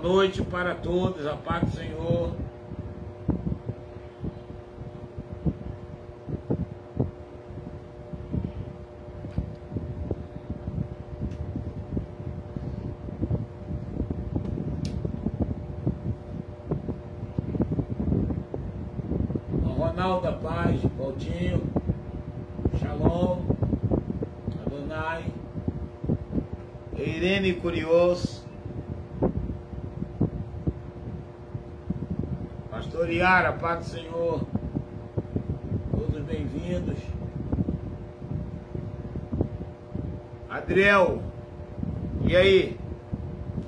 noite para todos, a paz do Senhor. Ronaldo da Paz, Valtinho, Shalom, Adonai, Irene Curioso, Pastor Iara, paz do Senhor, todos bem-vindos. Adriel, e aí?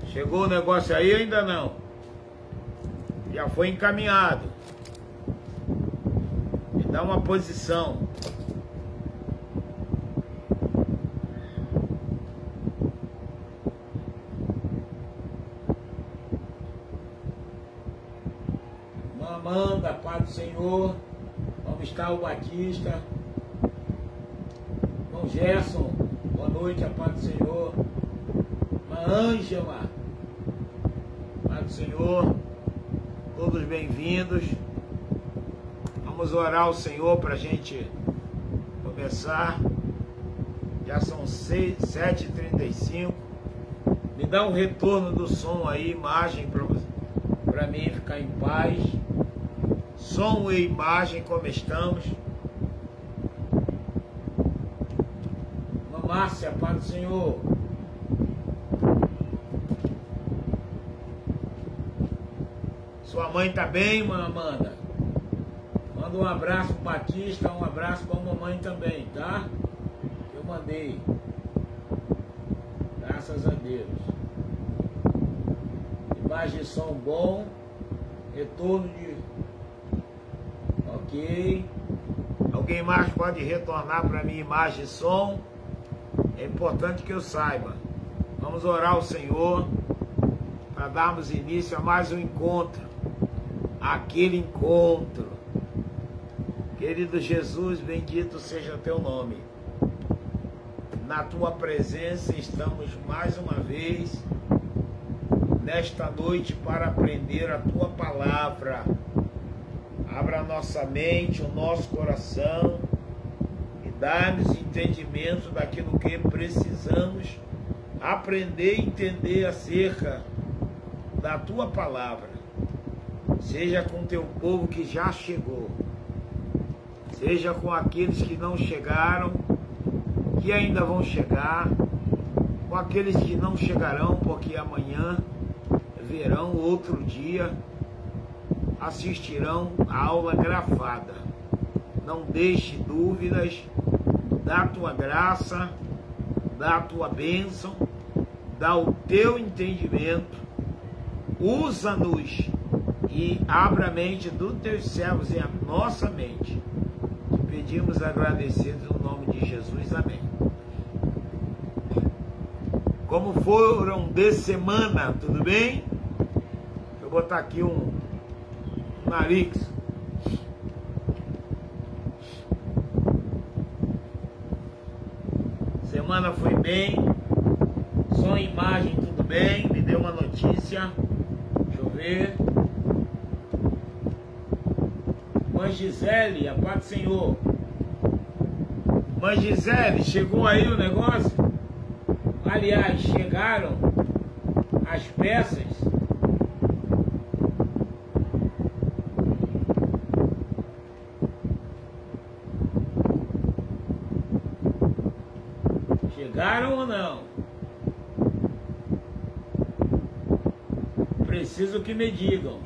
Chegou o negócio aí ou ainda não? Já foi encaminhado. Me dá uma posição. Amanda, paz do Senhor. Como está o Batista? Irmão Gerson, boa noite, a paz do Senhor. Irmã Ângela, paz do Senhor. Todos bem-vindos. Vamos orar ao Senhor para a gente começar. Já são 7h35. Me dá um retorno do som aí, imagem, para mim ficar em paz. Som e imagem, como estamos. Irmã Márcia, paz do Senhor. Sua mãe tá bem, irmã Amanda? Manda um abraço pro Batista, um abraço pra mamãe também, tá? Eu mandei. Graças a Deus. Imagem e som bom. Retorno de... Ok. Alguém mais pode retornar para mim imagem e som? É importante que eu saiba. Vamos orar ao Senhor para darmos início a mais um encontro. Aquele encontro. Querido Jesus, bendito seja teu nome. Na tua presença estamos mais uma vez nesta noite para aprender a tua palavra. Abra a nossa mente, o nosso coração e dá-nos entendimento daquilo que precisamos aprender e entender acerca da tua palavra. Seja com teu povo que já chegou, seja com aqueles que não chegaram, que ainda vão chegar, com aqueles que não chegarão, porque amanhã verão outro dia, assistirão a aula gravada. Não deixe dúvidas da tua graça, da tua bênção, dá o teu entendimento, usa-nos e abra a mente dos teus servos e a nossa mente. Te pedimos agradecidos no nome de Jesus, amém. Como foram de semana, tudo bem? Deixa eu botar aqui um nariz. Semana foi bem. Som e imagem, tudo bem? Me deu uma notícia. Deixa eu ver. Mãe Gisele, a paz do Senhor. Mãe Gisele, chegou aí o negócio? Aliás, chegaram as peças. Chegaram ou não? Preciso que me digam.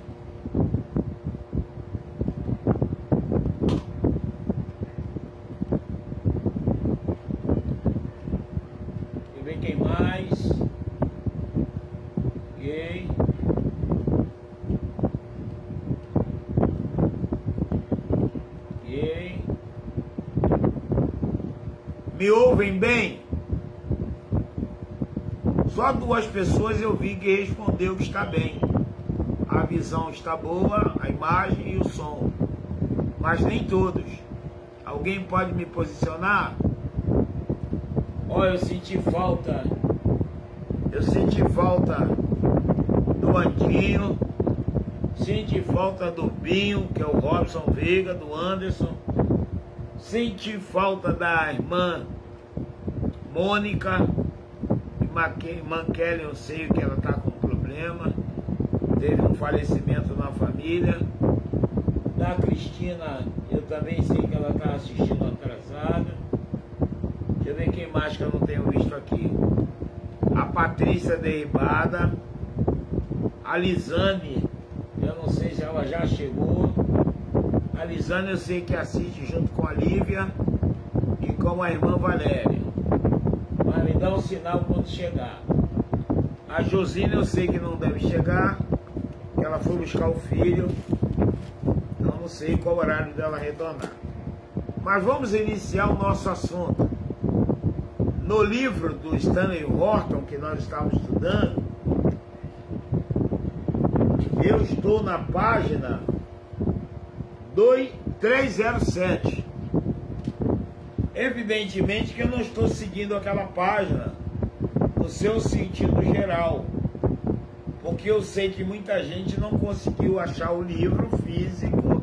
Deixa eu ver quem mais. Ok. Ok. Me ouvem bem? Só 2 pessoas eu vi que respondeu que está bem. A visão está boa, a imagem e o som. Mas nem todos. Alguém pode me posicionar? Olha, eu senti falta do Andinho, senti falta do Binho, que é o Robson Veiga, do Anderson, senti falta da irmã Mônica, irmã Kelly, eu sei que ela está com problema, teve um falecimento na família. Da Cristina, eu também sei que ela está assistindo atrasada. Deixa eu ver quem mais que eu não tenho visto aqui. A Patrícia derribada. A Lisane, eu não sei se ela já chegou. A Lisane eu sei que assiste junto com a Lívia e com a irmã Valéria. Mas me dá um sinal quando chegar. A Josina eu sei que não deve chegar, que ela foi buscar o filho. Não sei qual horário dela retornar. Mas vamos iniciar o nosso assunto. No livro do Stanley Horton, que nós estávamos estudando, eu estou na página 307. Evidentemente que eu não estou seguindo aquela página no seu sentido geral, porque eu sei que muita gente não conseguiu achar o livro físico,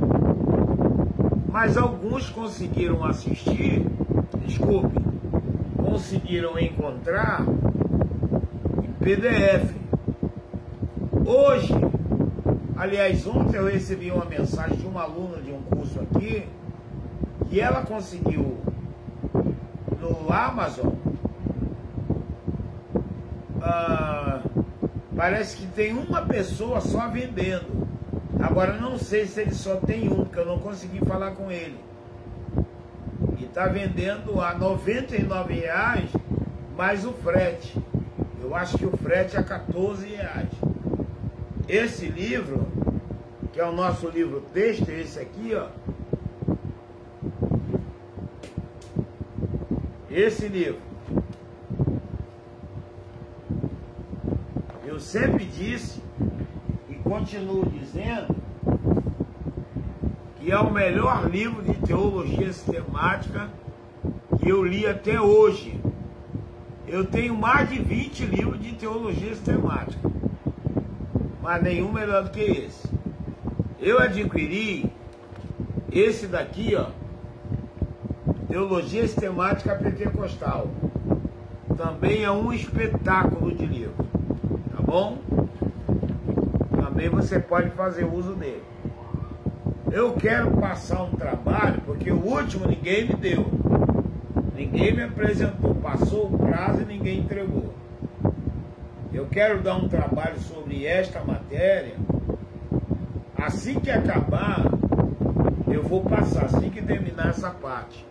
mas alguns conseguiram assistir, conseguiram encontrar em PDF. Hoje, aliás, ontem eu recebi uma mensagem de uma aluna de um curso aqui, que ela conseguiu no Amazon, parece que tem uma pessoa só vendendo. Agora não sei se ele só tem um, porque eu não consegui falar com ele. E está vendendo a R$ 99 mais o frete. Eu acho que o frete é R$ 14. Esse livro, que é o nosso livro texto, esse aqui, ó. Esse livro, eu sempre disse e continuo dizendo que é o melhor livro de teologia sistemática que eu li até hoje. Eu tenho mais de 20 livros de teologia sistemática, mas nenhum melhor do que esse. Eu adquiri esse daqui, ó, Teologia Sistemática Pentecostal. Também é um espetáculo de livro, tá bom? Também você pode fazer uso dele. Eu quero passar um trabalho, porque o último ninguém me deu. Ninguém me apresentou, passou o prazo e ninguém entregou. Eu quero dar um trabalho sobre esta matéria. Assim que acabar, eu vou passar, assim que terminar essa parte.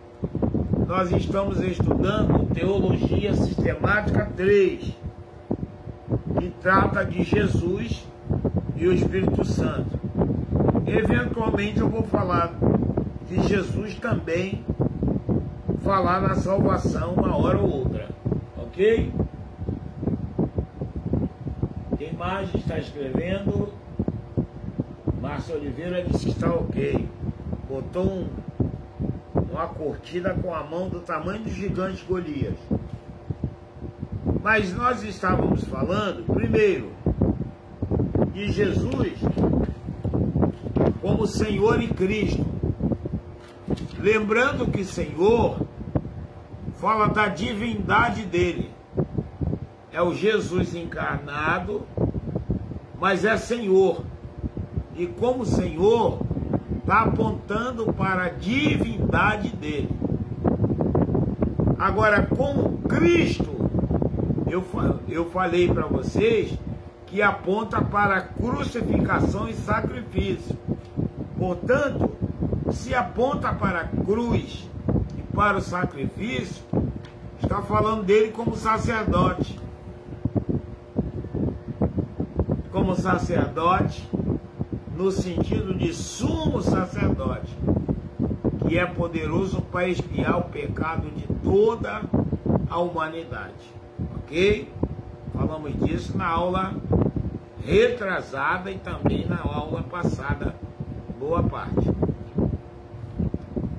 Nós estamos estudando Teologia Sistemática 3, que trata de Jesus e o Espírito Santo. Eventualmente eu vou falar de Jesus também, falar na salvação uma hora ou outra, ok? Quem mais está escrevendo? Márcio Oliveira disse que está ok. Botou uma cortina com a mão do tamanho do gigante Golias. Mas nós estávamos falando, primeiro, de Jesus como Senhor e Cristo. Lembrando que Senhor fala da divindade dele. É o Jesus encarnado, mas é Senhor. E como Senhor, está apontando para a divindade dele. Agora, com Cristo, eu falei para vocês que aponta para a crucificação e sacrifício. Portanto, se aponta para a cruz e para o sacrifício, está falando dele como sacerdote. Como sacerdote, no sentido de sumo sacerdote, que é poderoso para expiar o pecado de toda a humanidade. Ok? Falamos disso na aula retrasada e também na aula passada, boa parte.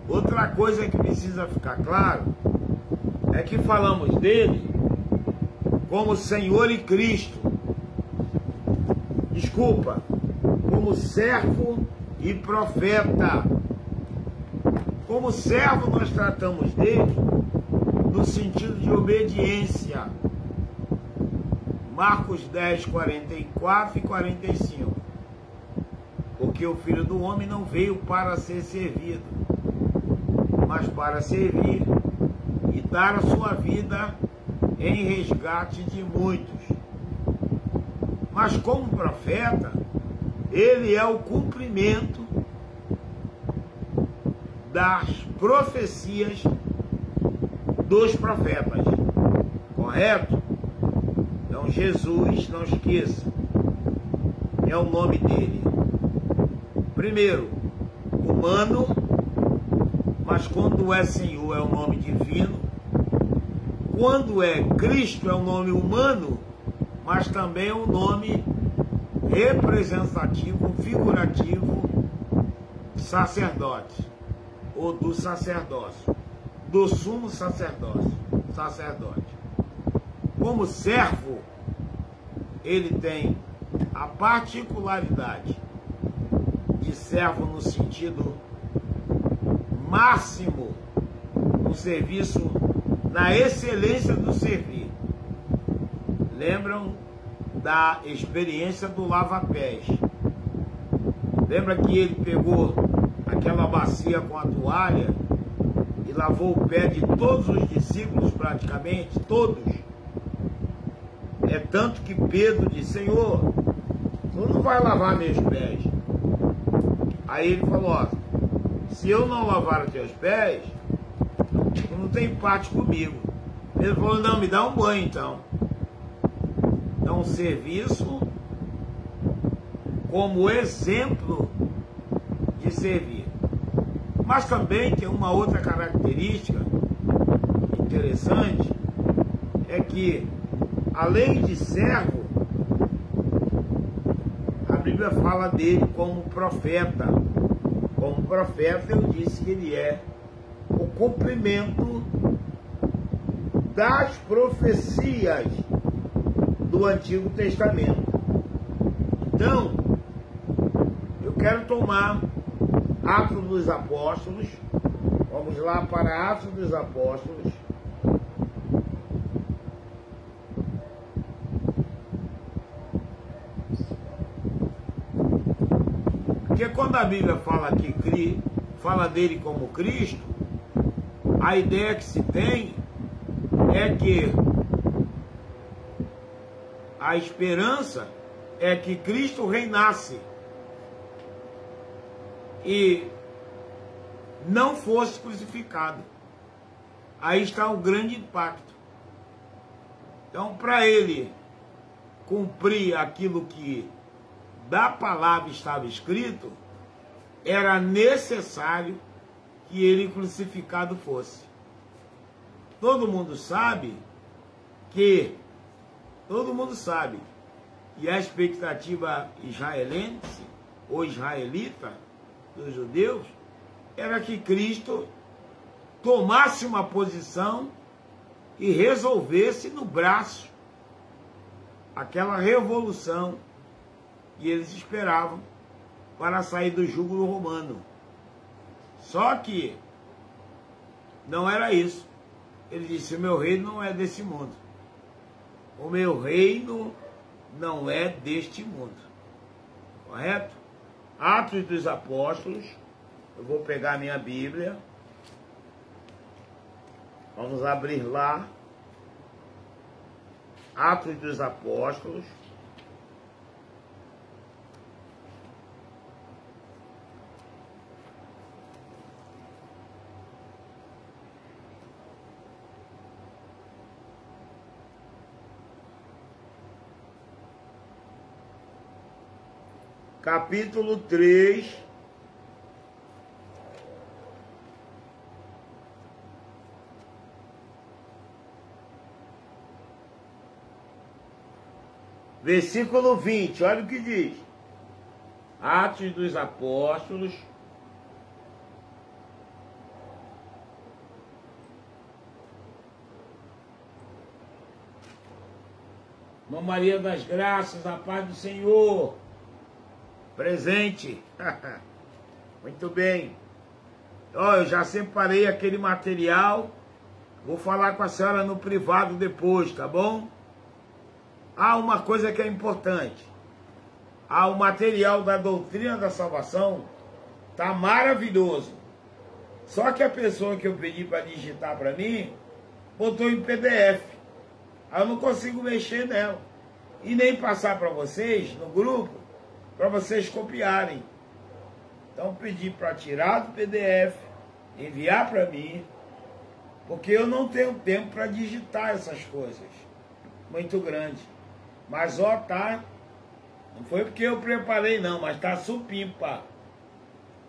Outra coisa que precisa ficar claro é que falamos dele como Senhor e Cristo. desculpa, como servo e profeta. Como servo nós tratamos dele no sentido de obediência. Marcos 10, 44 e 45. Porque o Filho do Homem não veio para ser servido, mas para servir e dar a sua vida em resgate de muitos. Mas como profeta, ele é o cumprimento das profecias dos profetas, correto? Então Jesus, não esqueça, é o nome dele. Primeiro, humano, mas quando é Senhor é o nome divino. Quando é Cristo é um nome humano, mas também é um nome representativo, figurativo, sacerdote, ou do sacerdócio, do sumo sacerdote. Como servo, ele tem a particularidade de servo no sentido máximo, no serviço, na excelência do servir. Lembram da experiência do lava-pés? Lembra que ele pegou aquela bacia com a toalha e lavou o pé de todos os discípulos, praticamente, todos? É tanto que Pedro disse: Senhor, tu não vai lavar meus pés? Aí ele falou: ó, se eu não lavar os teus pés, tu não tem parte comigo. Ele falou: não, me dá um banho então. Então, serviço como exemplo de servir. Mas também tem uma outra característica interessante, é que, além de servo, a Bíblia fala dele como profeta. Como profeta, eu disse que ele é o cumprimento das profecias do Antigo Testamento. Então, eu quero tomar Atos dos Apóstolos. Vamos lá para Atos dos Apóstolos. Porque quando a Bíblia fala que fala dele como Cristo, a ideia que se tem é que a esperança é que Cristo reinasse e não fosse crucificado. Aí está o grande impacto. Então, para ele cumprir aquilo que da palavra estava escrito, era necessário que ele crucificado fosse. Todo mundo sabe que e a expectativa israelense ou israelita dos judeus era que Cristo tomasse uma posição e resolvesse no braço aquela revolução que eles esperavam para sair do jugo romano. Só que não era isso. Ele disse: o meu reino não é desse mundo. O meu reino não é deste mundo. Correto? Atos dos Apóstolos. Eu vou pegar a minha Bíblia. Vamos abrir lá. Atos dos Apóstolos. Capítulo 3, versículo 20, olha o que diz. Atos dos Apóstolos, Irmã Maria das Graças, a paz do Senhor. Presente. Muito bem. Ó, eu já separei aquele material. Vou falar com a senhora no privado depois, tá bom? Ah, uma coisa que é importante. Ah, o material da doutrina da salvação tá maravilhoso. Só que a pessoa que eu pedi para digitar para mim botou em PDF. Aí eu não consigo mexer nela. E nem passar para vocês no grupo, para vocês copiarem. Então pedi para tirar do PDF, enviar para mim, porque eu não tenho tempo para digitar essas coisas. Muito grande. Mas ó, tá. Não foi porque eu preparei não, mas tá supimpa.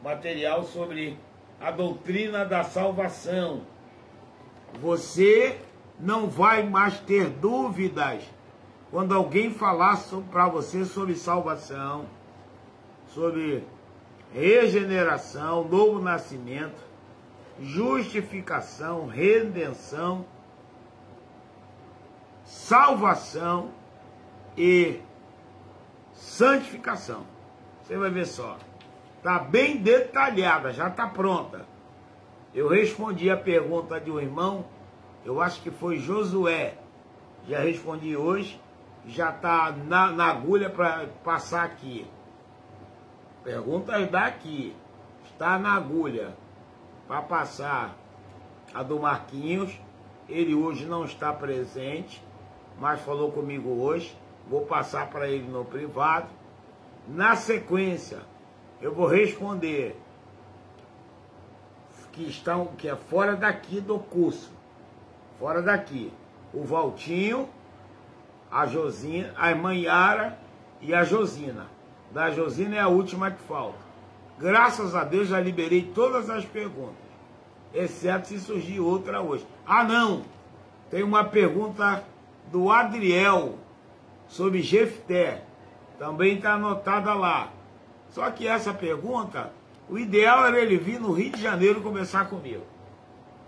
Material sobre a doutrina da salvação. Você não vai mais ter dúvidas quando alguém falar para você sobre salvação, sobre regeneração, novo nascimento, justificação, redenção, salvação e santificação. Você vai ver só. Está bem detalhada, já está pronta. Eu respondi a pergunta de um irmão, eu acho que foi Josué. Já respondi hoje, já está na agulha para passar aqui. Perguntas daqui. Está na agulha para passar a do Marquinhos. Ele hoje não está presente, mas falou comigo hoje. Vou passar para ele no privado. Na sequência, eu vou responder que é fora daqui do curso. Fora daqui. O Valtinho, a Josina, a irmã Yara e a Josina. Da Josina é a última que falta. Graças a Deus já liberei todas as perguntas. Exceto se surgir outra hoje. Ah, não! Tem uma pergunta do Adriel sobre Jefté. Também está anotada lá. Só que essa pergunta, o ideal era ele vir no Rio de Janeiro conversar comigo.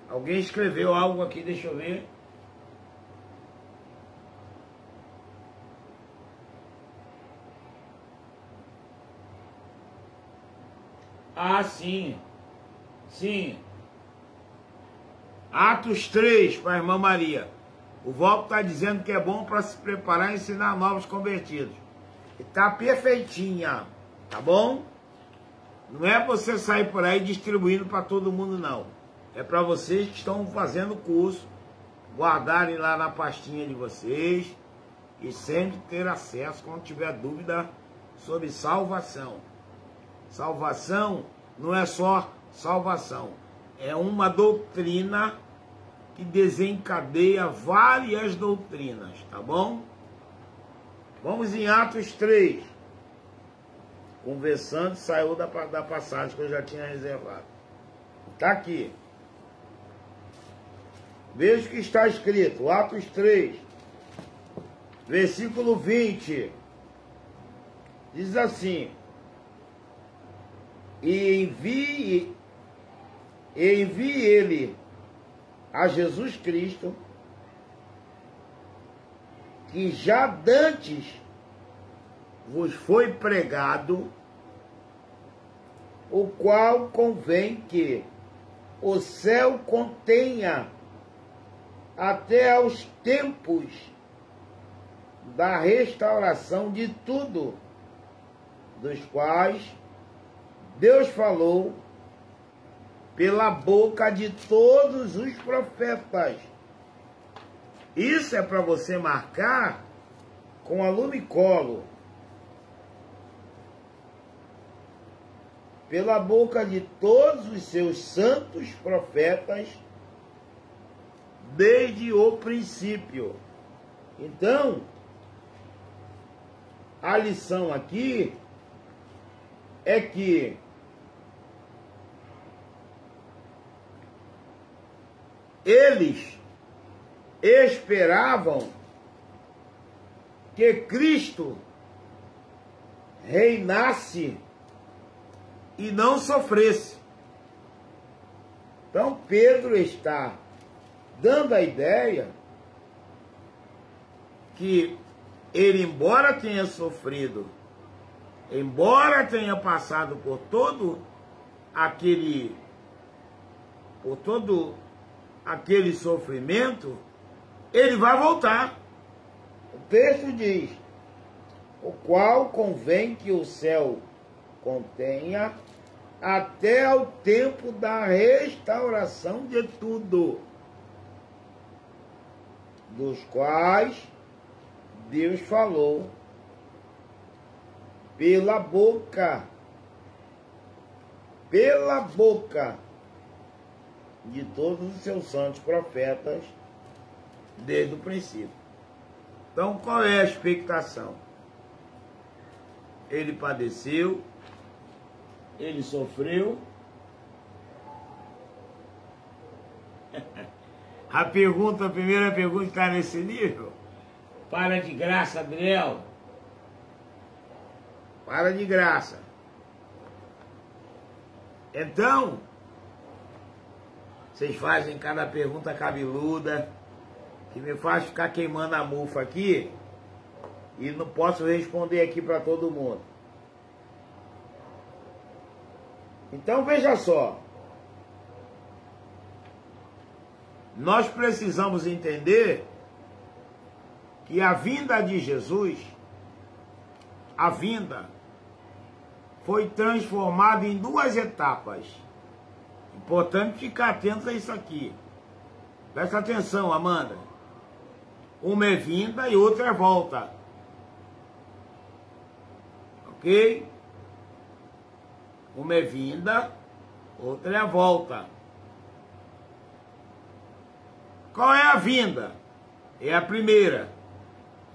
Alguém escreveu algo aqui, deixa eu ver. Ah, sim. Sim. Atos 3, para a irmã Maria. O Volta está dizendo que é bom para se preparar e ensinar novos convertidos. Está perfeitinha, tá bom? Não é você sair por aí distribuindo para todo mundo, não. É para vocês que estão fazendo curso, guardarem lá na pastinha de vocês e sempre ter acesso quando tiver dúvida sobre salvação. Salvação não é só salvação, é uma doutrina que desencadeia várias doutrinas, tá bom? Vamos em Atos 3. Conversando, saiu da passagem que eu já tinha reservado. Está aqui. Veja o que está escrito. Atos 3, versículo 20. Diz assim: E envie ele a Jesus Cristo, que já dantes vos foi pregado, o qual convém que o céu contenha até aos tempos da restauração de tudo, dos quais Deus falou pela boca de todos os profetas. Isso é para você marcar com a lumicolo. Pela boca de todos os seus santos profetas, desde o princípio. Então, a lição aqui é que eles esperavam que Cristo reinasse e não sofresse. Então Pedro está dando a ideia que ele, embora tenha sofrido embora tenha passado por todo aquele sofrimento, ele vai voltar. O texto diz: o qual convém que o céu contenha até o tempo da restauração de tudo, dos quais Deus falou pela boca de todos os seus santos profetas desde o princípio. Então, qual é a expectação? Ele padeceu, ele sofreu. A primeira pergunta está nesse nível. Para de graça, Adriel. Para de graça. Então, vocês fazem cada pergunta cabeluda, que me faz ficar queimando a mufa aqui, e não posso responder aqui para todo mundo. Então veja só, nós precisamos entender que a vinda de Jesus, a vinda, foi transformada em duas etapas. Importante ficar atento a isso aqui. Presta atenção, Amanda. Uma é vinda e outra é volta. Ok? Uma é vinda, outra é a volta. Qual é a vinda? É a primeira.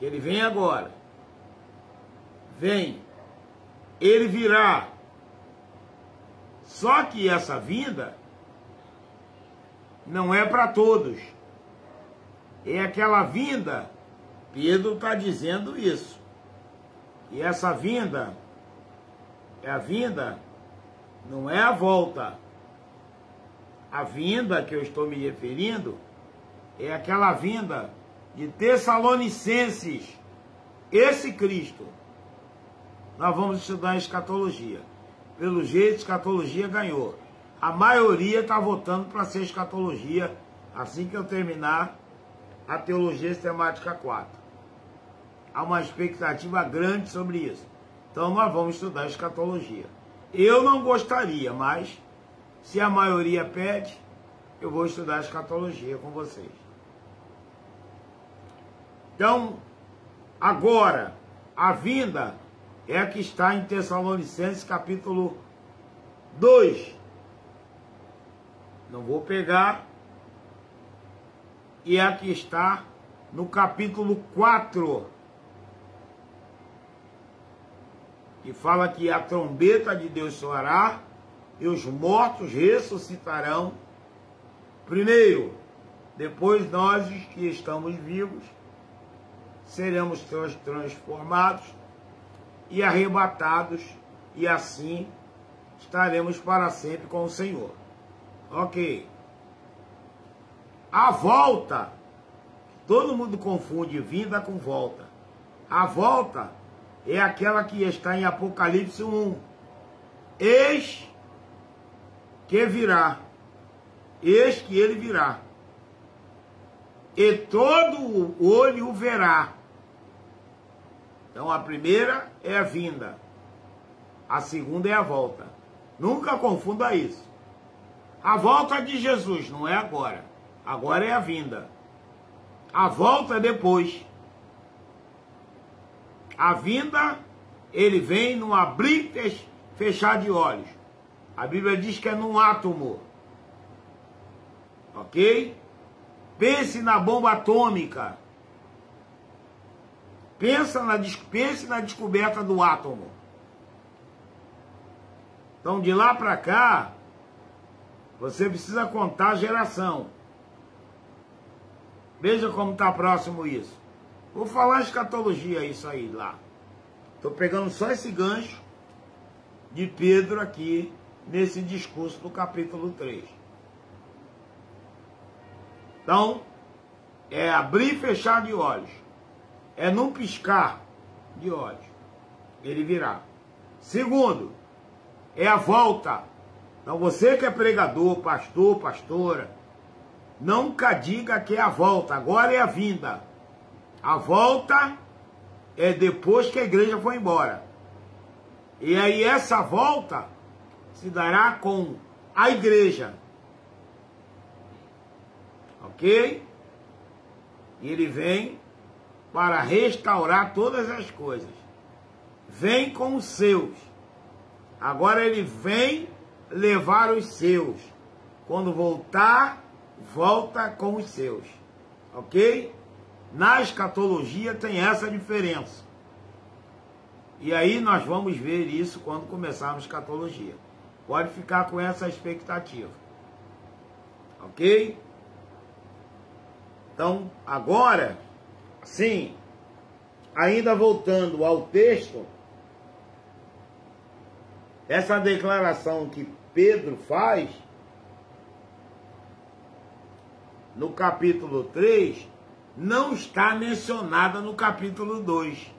Ele vem agora. Vem. Ele virá. Só que essa vinda não é para todos. É aquela vinda, Pedro está dizendo isso. E essa vinda, não é a volta. A vinda que eu estou me referindo é aquela vinda de Tessalonicenses. Esse Cristo. Nós vamos estudar a escatologia. Pelo jeito, a escatologia ganhou. A maioria está votando para ser escatologia assim que eu terminar a teologia sistemática 4. Há uma expectativa grande sobre isso. Então nós vamos estudar a escatologia. Eu não gostaria, mas se a maioria pede, eu vou estudar a escatologia com vocês. Então, agora, a vinda é a que está em Tessalonicenses capítulo 2. Não vou pegar. E é a que está no capítulo 4. Que fala que a trombeta de Deus soará e os mortos ressuscitarão primeiro. Depois nós, os que estamos vivos, seremos transformados e arrebatados, e assim estaremos para sempre com o Senhor. Ok. A volta, todo mundo confunde vinda com volta. A volta é aquela que está em Apocalipse 1. Eis que virá. Eis que ele virá. E todo olho o verá. Então a primeira é a vinda. A segunda é a volta. Nunca confunda isso. A volta de Jesus não é agora. Agora é a vinda. A volta é depois. A vinda, ele vem num abrir e fechar de olhos. A Bíblia diz que é num átomo. Ok? Pense na bomba atômica. Pense na descoberta do átomo. Então, de lá para cá, você precisa contar a geração. Veja como está próximo isso. Vou falar escatologia isso aí lá. Estou pegando só esse gancho de Pedro aqui, nesse discurso do capítulo 3. Então, é abrir e fechar de olhos. É num piscar de olhos. Ele virá. Segundo, é a volta. Então você que é pregador, pastor, pastora, nunca diga que é a volta, agora é a vinda. A volta é depois que a igreja for embora. E aí essa volta se dará com a igreja. Ok? E ele vem para restaurar todas as coisas. Vem com os seus. Agora ele vem levar os seus. Quando voltar, volta com os seus. Ok? Na escatologia tem essa diferença. E aí nós vamos ver isso quando começarmos a escatologia. Pode ficar com essa expectativa. Ok? Então, agora, sim, ainda voltando ao texto, essa declaração que Pedro faz, no capítulo 3, não está mencionada no capítulo 2.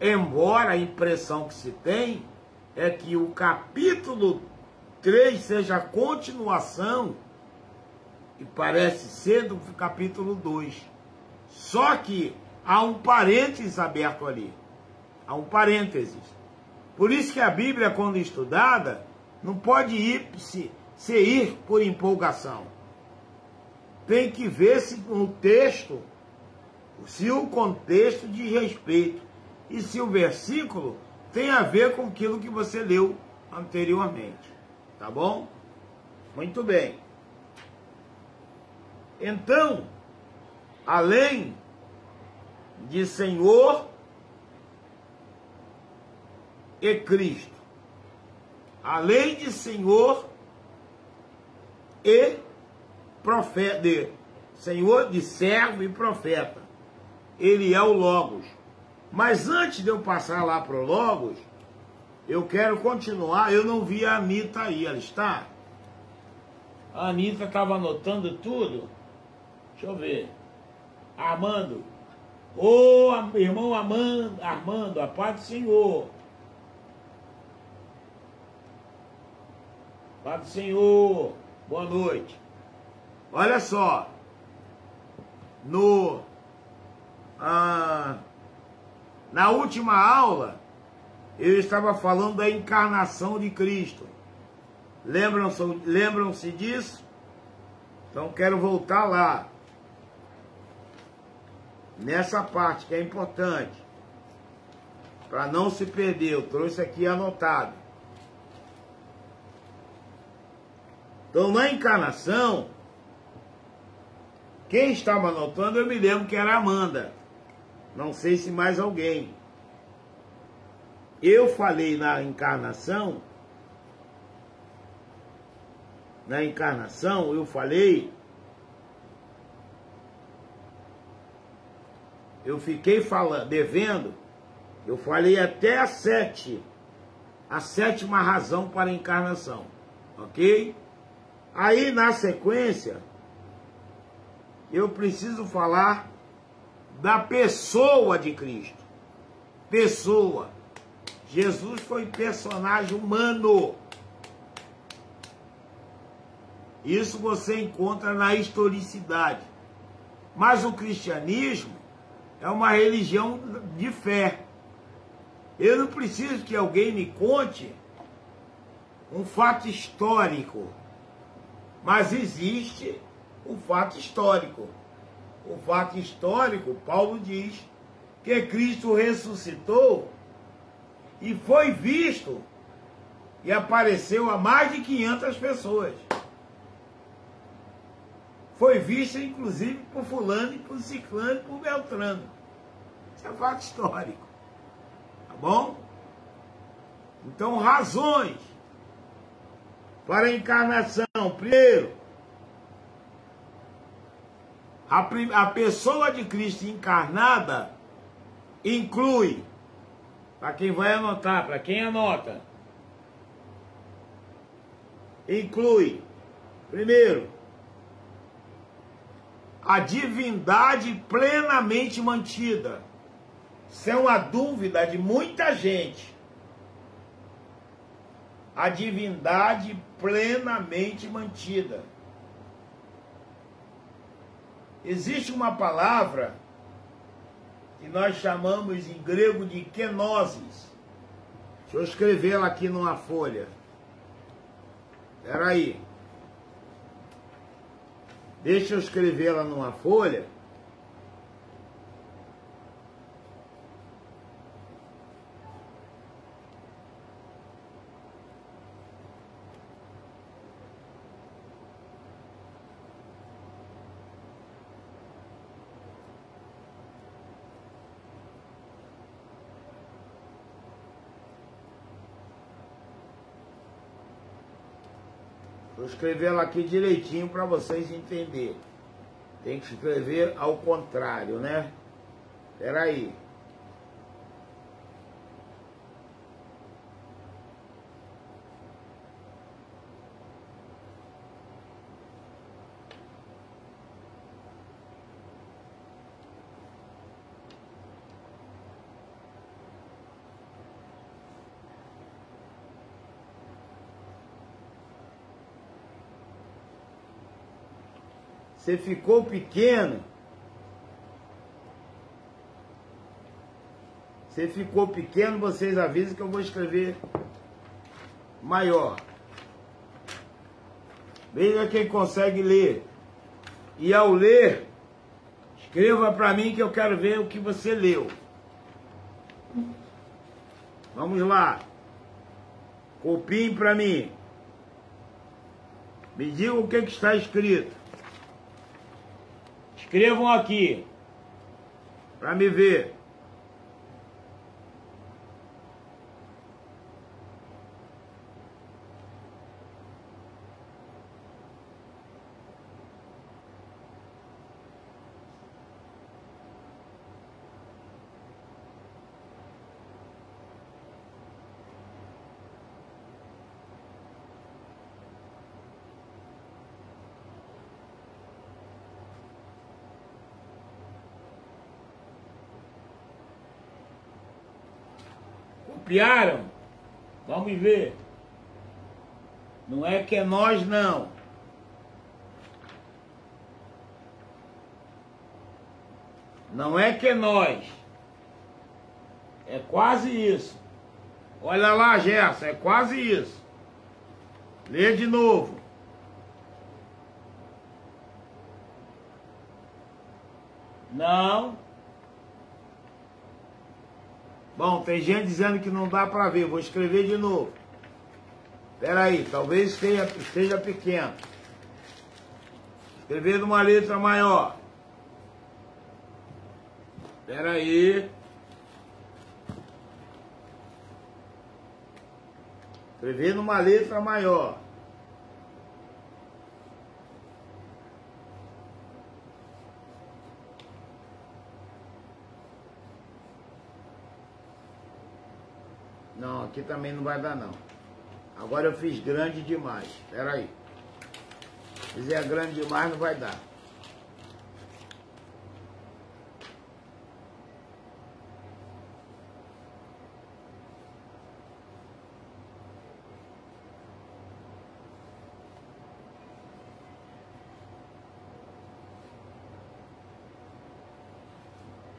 Embora a impressão que se tem é que o capítulo 3 seja a continuação, e parece ser do capítulo 2. Só que há um parênteses aberto ali. Há um parênteses. Por isso que a Bíblia, quando estudada, não pode ir por empolgação. Tem que ver se no texto, se o contexto diz respeito e se o versículo tem a ver com aquilo que você leu anteriormente. Tá bom? Muito bem. Então, além de Senhor e Cristo, além de Senhor e profeta, Senhor de servo e profeta, ele é o Logos. Mas antes de eu passar lá para o Logos, eu quero continuar. Eu não vi a Anitta aí, ela está? A Anitta estava anotando tudo. Deixa eu ver. Armando. Ô, irmão Armando, a paz do Senhor. Paz do Senhor. Boa noite. Olha só. Na última aula, eu estava falando da encarnação de Cristo. Lembram-se disso? Então quero voltar lá. Nessa parte que é importante, para não se perder, eu trouxe aqui anotado. Então, na encarnação, quem estava anotando, eu me lembro que era a Amanda. Não sei se mais alguém. Eu falei na encarnação, eu falei, eu fiquei devendo, eu falei até a sétima razão para a encarnação, ok? Aí, na sequência, eu preciso falar da pessoa de Cristo. Pessoa. Jesus foi personagem humano. Isso você encontra na historicidade. Mas o cristianismo é uma religião de fé. Eu não preciso que alguém me conte um fato histórico. Mas existe o fato histórico. O fato histórico, Paulo diz que Cristo ressuscitou e foi visto e apareceu a mais de 500 pessoas. Foi visto, inclusive, por fulano, e por ciclano, e por beltrano. Isso é fato histórico. Tá bom? Então, razões para a encarnação. Primeiro, a pessoa de Cristo encarnada inclui, para quem vai anotar, para quem anota, inclui, primeiro, a divindade plenamente mantida. Isso é uma dúvida de muita gente. a divindade plenamente mantida. Existe uma palavra que nós chamamos em grego de kenosis. Deixa eu escrevê-la aqui numa folha. Espera aí. Deixa eu escrevê-la numa folha. Vou escrever ela aqui direitinho para vocês entenderem. Tem que escrever ao contrário, né? Espera aí. Você ficou pequeno. Se ficou pequeno, vocês avisam que eu vou escrever maior. Veja quem consegue ler. E ao ler, escreva para mim que eu quero ver o que você leu. Vamos lá. Copiem para mim. Me digam o que está escrito. Escrevam aqui, para me ver. Copiaram? Vamos ver. Não é que é nós, não. Não é que é nós. É quase isso. Olha lá, Gerson, é quase isso. Lê de novo. Não. Bom, tem gente dizendo que não dá para ver. Vou escrever de novo. Espera aí, talvez esteja pequeno. Escrever numa letra maior. Espera aí. Escrever numa letra maior. Não, aqui também não vai dar não. Agora eu fiz grande demais. Espera aí. Se fizer grande demais não vai dar.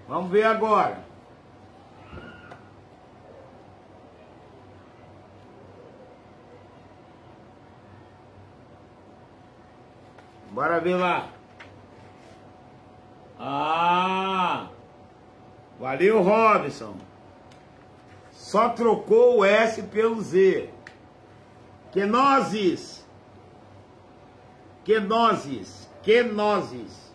Vamos ver agora. Bora ver lá. Ah! Valeu, Robson. Só trocou o S pelo Z. Kenosis. Kenosis. Kenosis.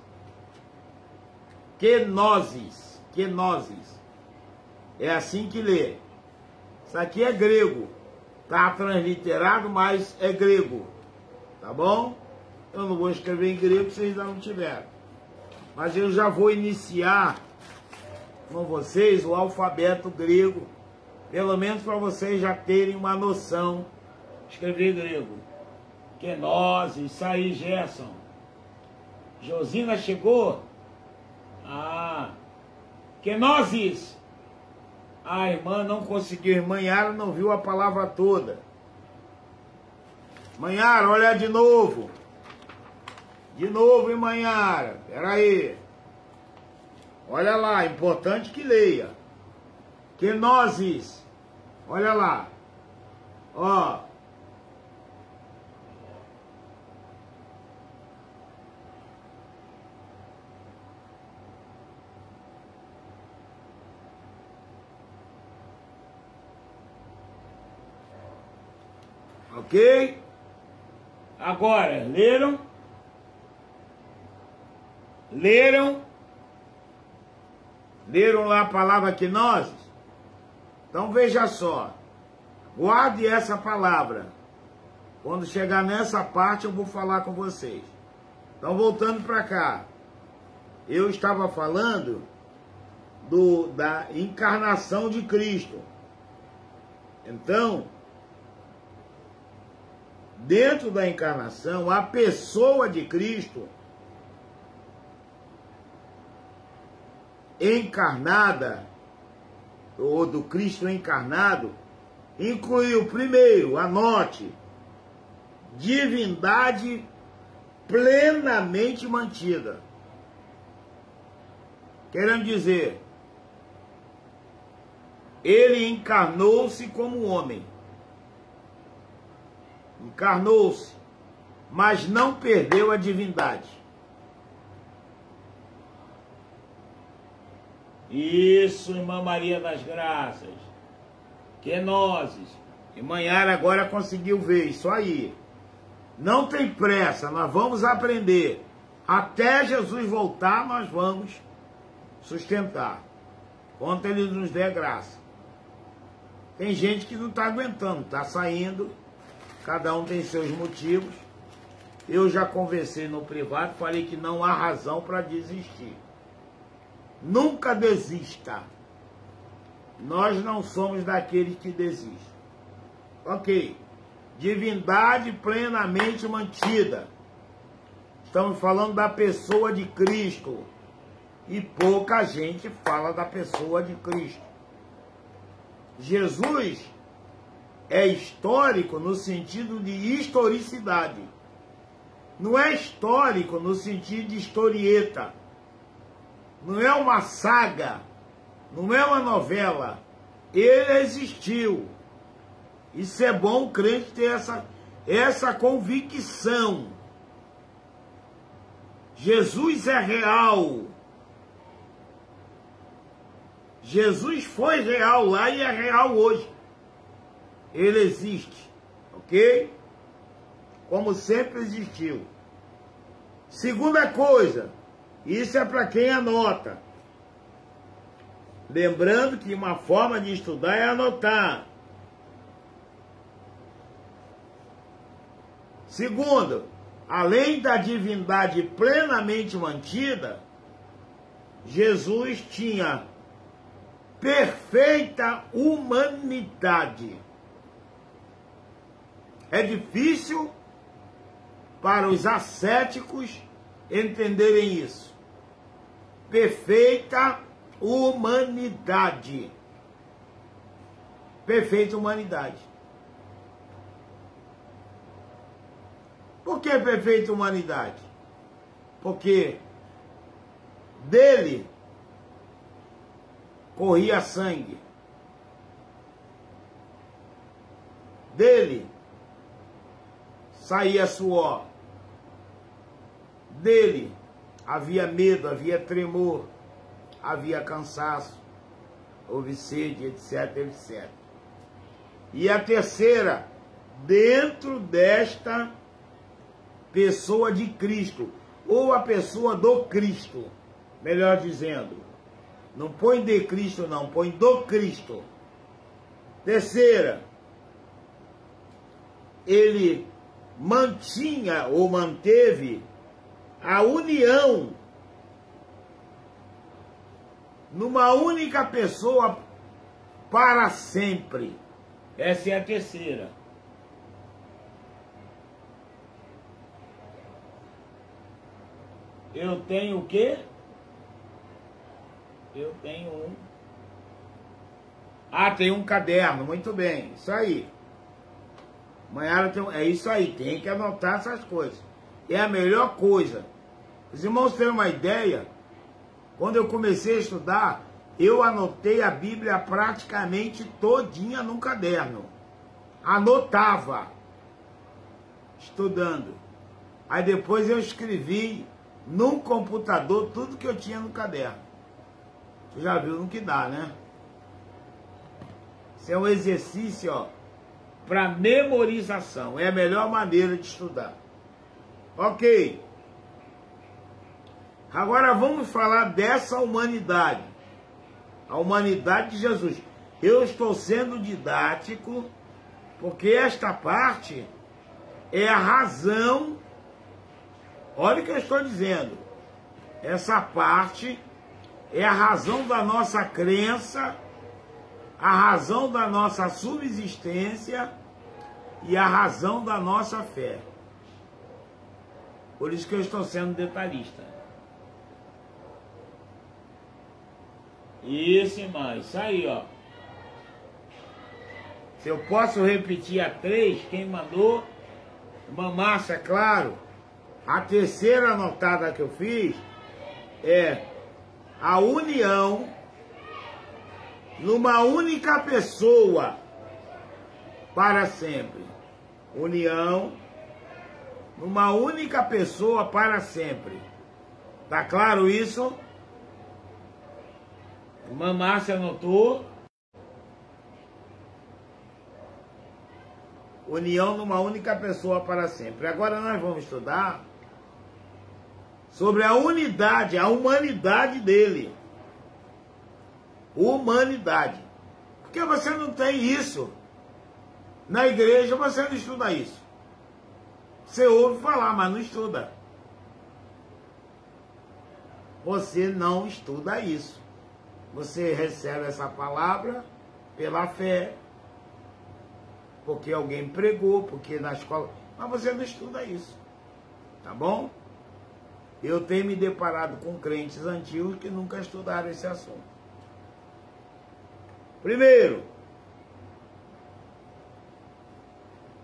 Kenosis. Kenosis. É assim que lê. Isso aqui é grego. Tá transliterado, mas é grego. Tá bom? Eu não vou escrever em grego, vocês ainda não tiveram. Mas eu já vou iniciar com vocês o alfabeto grego, pelo menos para vocês já terem uma noção de escrever grego. Kenosis, isso aí, Gerson. Josina chegou? Ah, Kenosis. A irmã não conseguiu, irmã Yara não viu a palavra toda. Manhara, olha de novo. De novo, hein, Manhara? Pera aí. Olha lá, importante que leia. Kenosis. Olha lá. Ó. Ok? Agora, leram? Leram? Leram lá a palavra kenosis? Então veja só. Guarde essa palavra. Quando chegar nessa parte eu vou falar com vocês. Então voltando para cá. Eu estava falando da encarnação de Cristo. Então, dentro da encarnação, a pessoa de Cristo encarnada, ou do Cristo encarnado, incluiu, primeiro, anote, divindade plenamente mantida. Querendo dizer, ele encarnou-se como homem. Encarnou-se, mas não perdeu a divindade. Isso, irmã Maria das Graças. Kenosis. E Manhara agora conseguiu ver isso aí. Não tem pressa, nós vamos aprender. Até Jesus voltar, nós vamos sustentar. Quanto ele nos der graça. Tem gente que não está aguentando, está saindo. Cada um tem seus motivos. Eu já conversei no privado, falei que não há razão para desistir. Nunca desista. Nós não somos daqueles que desistem. Ok. Divindade plenamente mantida. Estamos falando da pessoa de Cristo. E pouca gente fala da pessoa de Cristo. Jesus é histórico no sentido de historicidade. Não é histórico no sentido de historieta. Não é uma saga. Não é uma novela. Ele existiu. Isso é bom o crente ter essa convicção. Jesus é real. Jesus foi real lá e é real hoje. Ele existe, ok? Como sempre existiu. Segunda coisa, isso é para quem anota. Lembrando que uma forma de estudar é anotar. Segundo, além da divindade plenamente mantida, Jesus tinha perfeita humanidade. É difícil para os ascéticos entenderem isso. Perfeita humanidade. Perfeita humanidade. Por que perfeita humanidade? Porque dele corria sangue. Dele saía suor. Dele havia medo, havia tremor, havia cansaço, houve sede, etc, etc. E a terceira, dentro desta pessoa de Cristo, ou a pessoa do Cristo, melhor dizendo. Não põe de Cristo não, põe do Cristo. Terceira, ele mantinha ou manteve a união numa única pessoa para sempre. Essa é a terceira. Eu tenho o quê? Eu tenho um... Ah, tem um caderno, muito bem, isso aí. Maiara é isso aí, tem que anotar essas coisas. É a melhor coisa. Os irmãos terem uma ideia, quando eu comecei a estudar, eu anotei a Bíblia praticamente todinha num caderno. Anotava, estudando. Aí depois eu escrevi num computador tudo que eu tinha no caderno. Você já viu no que dá, né? Isso é um exercício, ó, para memorização. É a melhor maneira de estudar. Ok. Agora vamos falar dessa humanidade. A humanidade de Jesus. Eu estou sendo didático porque esta parte é a razão. Olha o que eu estou dizendo. Essa parte é a razão da nossa crença, a razão da nossa subsistência e a razão da nossa fé. Por isso que eu estou sendo detalhista. Isso, irmã, isso aí, ó. Se eu posso repetir a 3, quem mandou? Irmã Márcia, claro. A terceira anotada que eu fiz é a união numa única pessoa para sempre. União numa única pessoa para sempre. Tá claro isso? Irmã Márcia anotou. União numa única pessoa para sempre. Agora nós vamos estudar sobre a unidade, a humanidade dele. Humanidade. Porque você não tem isso. Na igreja você não estuda isso. Você ouve falar, mas não estuda. Você não estuda isso. Você recebe essa palavra pela fé, porque alguém pregou, porque na escola... Mas você não estuda isso. Tá bom? Eu tenho me deparado com crentes antigos que nunca estudaram esse assunto. Primeiro,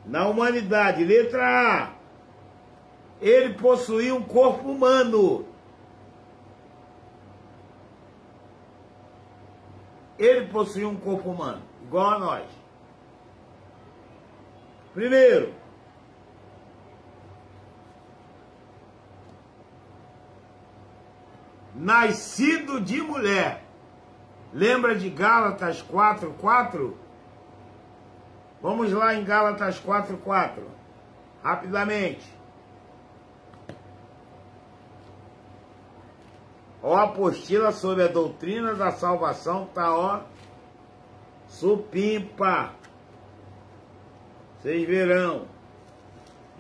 na humanidade, letra A, ele possuía um corpo humano. Ele possuía um corpo humano, igual a nós. Primeiro, nascido de mulher. Lembra de Gálatas 4:4? Vamos lá em Gálatas 4:4. Rapidamente. Ó, a apostila sobre a doutrina da salvação tá, ó, supimpa. Vocês verão.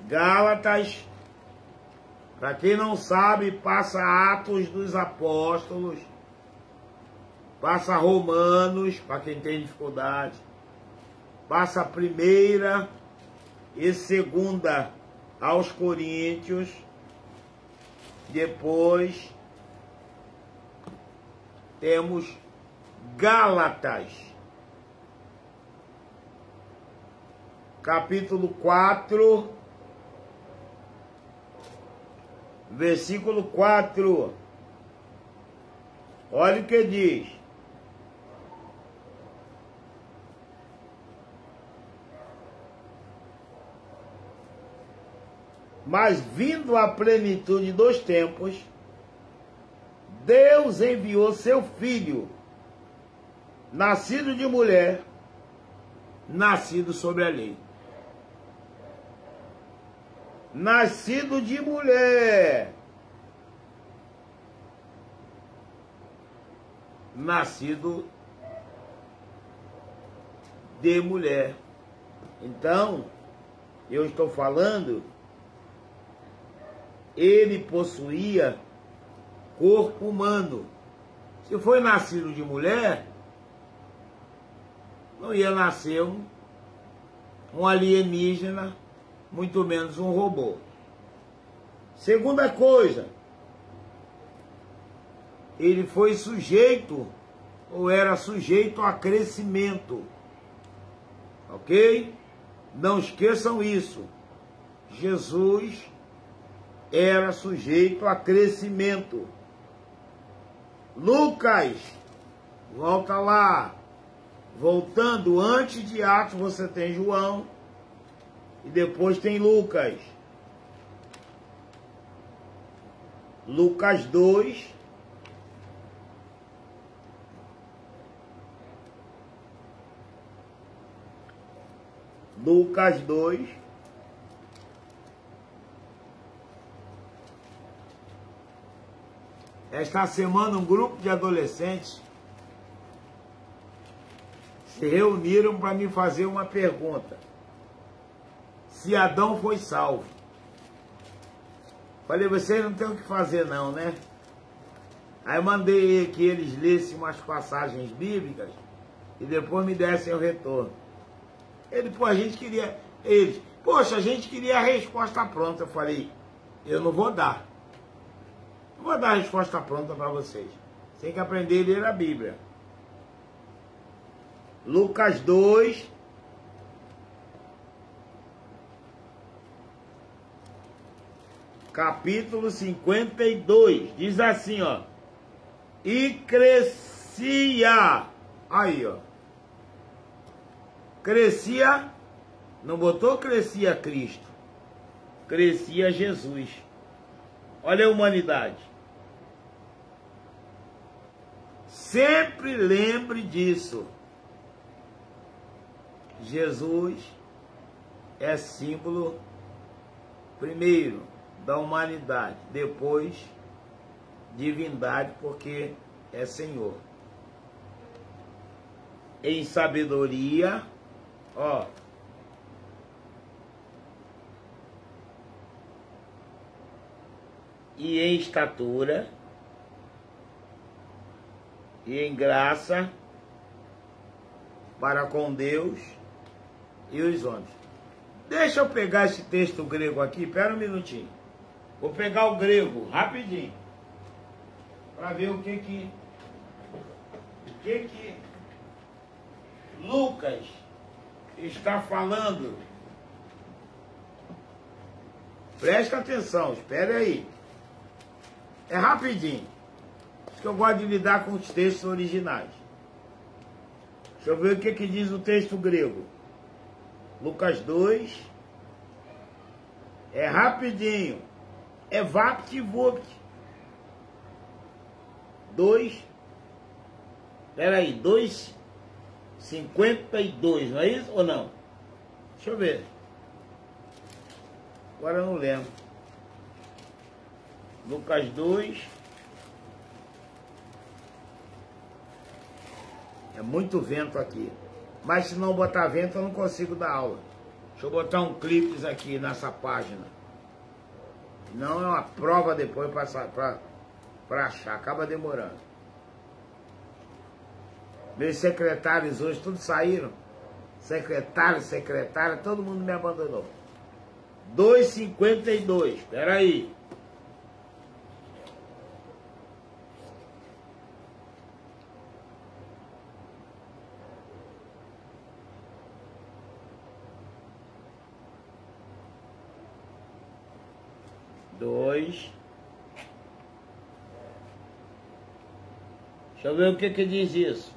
Gálatas, para quem não sabe, passa Atos dos Apóstolos, passa Romanos, para quem tem dificuldade, passa 1ª e 2ª aos Coríntios, depois temos Gálatas, capítulo 4, versículo 4. Olha o que diz. Mas vindo a plenitude dos tempos, Deus enviou seu Filho, nascido de mulher, nascido sobre a lei. Nascido de mulher. Nascido de mulher. Então, eu estou falando, ele possuía corpo humano. Se foi nascido de mulher, não ia nascer um alienígena, muito menos um robô. Segunda coisa, ele foi sujeito, ou era sujeito a crescimento. Ok? Não esqueçam isso. Jesus era sujeito a crescimento. Lucas, volta lá. Voltando, antes de Atos você tem João e depois tem Lucas. Lucas 2. Lucas 2. Esta semana um grupo de adolescentes se reuniram para me fazer uma pergunta. Se Adão foi salvo. Falei, vocês não tem o que fazer não, né? Aí eu mandei que eles lessem umas passagens bíblicas e depois me dessem o retorno. A gente queria... Poxa, a gente queria a resposta pronta. Eu falei, eu não vou dar. Não vou dar a resposta pronta para vocês. Você tem que aprender a ler a Bíblia. Lucas 2. Capítulo 52. Diz assim, ó. E crescia. Aí, ó. Crescia. Não botou crescia Cristo. Crescia Jesus. Olha a humanidade. Sempre lembre disso. Jesus é símbolo, primeiro, da humanidade, depois, divindade, porque é Senhor. Em sabedoria, ó, e em estatura, e em graça, para com Deus e os homens. Deixa eu pegar esse texto grego aqui, espera um minutinho. Vou pegar o grego, rapidinho, para ver o que Lucas está falando. Presta atenção, espere aí. É rapidinho. Acho que eu gosto de lidar com os textos originais. Deixa eu ver o que diz o texto grego. Lucas 2. É rapidinho. É vapt-vupt. 2. Peraí, 2:52, não é isso ou não? Deixa eu ver. Agora eu não lembro. Lucas 2. É muito vento aqui. Mas se não botar vento eu não consigo dar aula. Deixa eu botar um clipes aqui nessa página. Não é uma prova depois para achar. Acaba demorando. Meus secretários hoje todos saíram. Secretária, todo mundo me abandonou. 2:52. Espera aí. Deixa eu ver o que diz isso.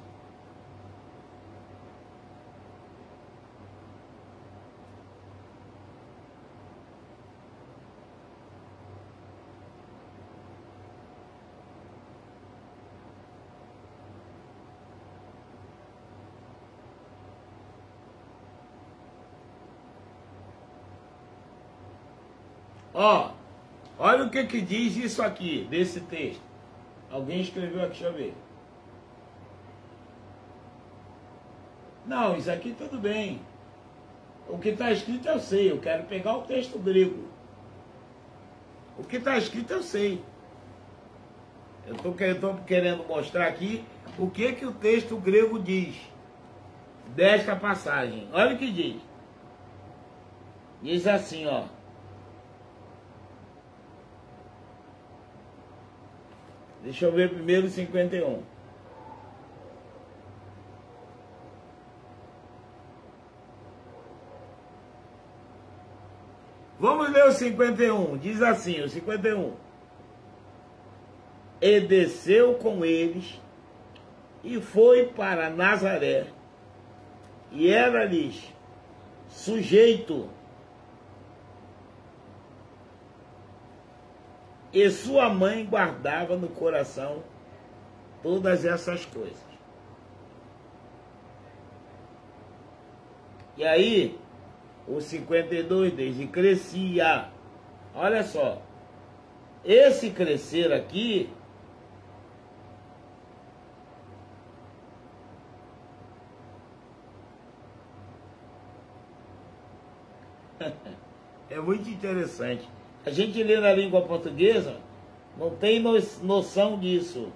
Ó, olha o que diz isso aqui, desse texto. Alguém escreveu aqui, deixa eu ver. Não, isso aqui tudo bem. O que está escrito eu sei, eu quero pegar o texto grego. O que está escrito eu sei. Eu estou querendo mostrar aqui o que o texto grego diz desta passagem. Olha o que diz. Diz assim, ó. Deixa eu ver primeiro 51. Vamos ler o 51. Diz assim, o 51. E desceu com eles e foi para Nazaré, e era-lhes sujeito, e sua mãe guardava no coração todas essas coisas. E aí, o 52 diz, e crescia. Olha só, esse crescer aqui é muito interessante. A gente lê na língua portuguesa, não tem noção disso.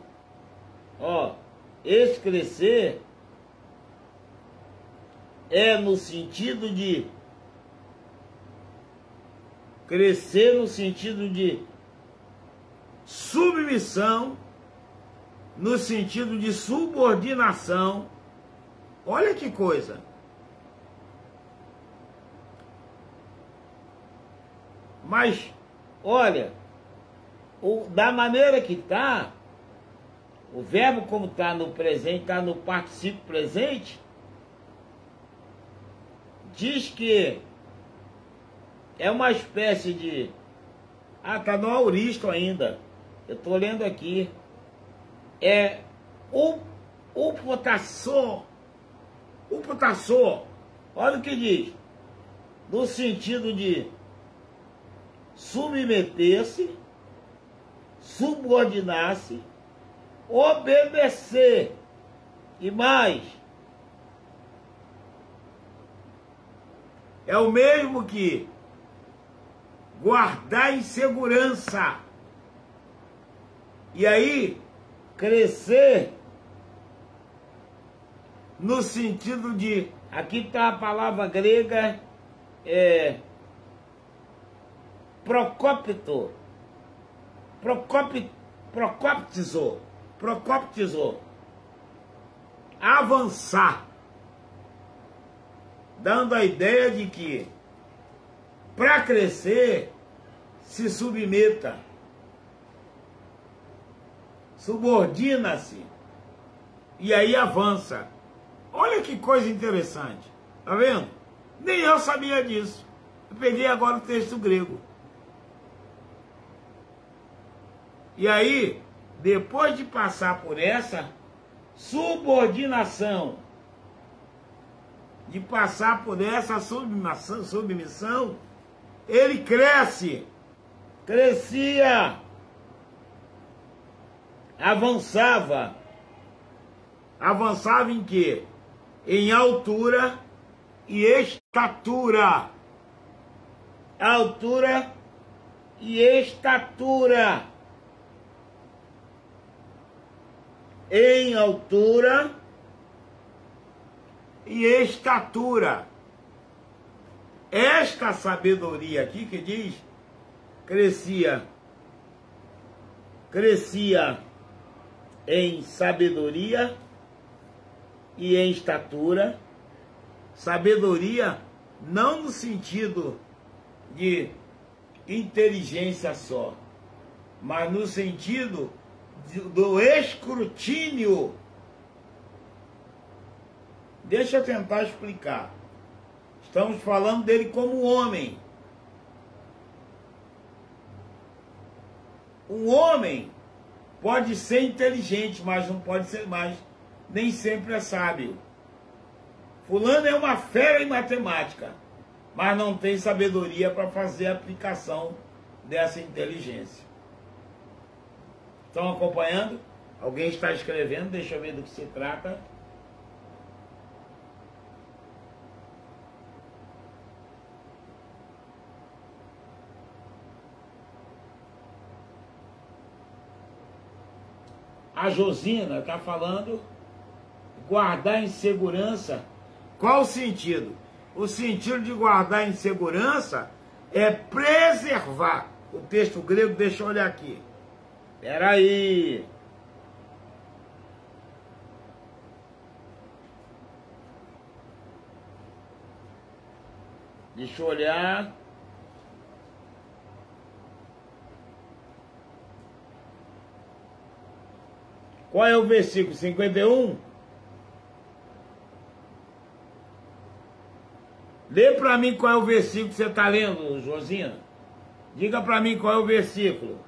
Ó, esse crescer é no sentido de crescer no sentido de submissão, no sentido de subordinação. Olha que coisa. Mas, olha, da maneira que está, o verbo como está no presente, está no particípio presente, diz que é uma espécie de... Ah, está no auristo ainda. Eu estou lendo aqui. É o potassor. O potassor. Olha o que diz. No sentido de submeter-se, subordinar-se, obedecer. E mais, é o mesmo que guardar em segurança. E aí, crescer no sentido de... Aqui está a palavra grega, procópito. Procóptizo. Avançar. Dando a ideia de que para crescer, se submeta, subordina-se e aí avança. Olha que coisa interessante, tá vendo? Nem eu sabia disso. Eu peguei agora o texto grego. E aí, depois de passar por essa subordinação, de passar por essa submissão, ele crescia, avançava em quê? Em altura e estatura. Altura e estatura. Em altura e estatura. Esta sabedoria aqui que diz, crescia em sabedoria e em estatura. Sabedoria não no sentido de inteligência só, mas no sentido do escrutínio. Deixa eu tentar explicar. Estamos falando dele como homem. Um homem pode ser inteligente, mas não pode ser mais, nem sempre é sábio. Fulano é uma fera em matemática, mas não tem sabedoria para fazer a aplicação dessa inteligência. Estão acompanhando? Alguém está escrevendo? Deixa eu ver do que se trata. A Josina está falando guardar em segurança. Qual o sentido? O sentido de guardar em segurança é preservar. O texto grego, deixa eu olhar aqui. Espera aí. Deixa eu olhar. Qual é o versículo? 51? Lê para mim qual é o versículo que você está lendo, Josina. Diga para mim qual é o versículo.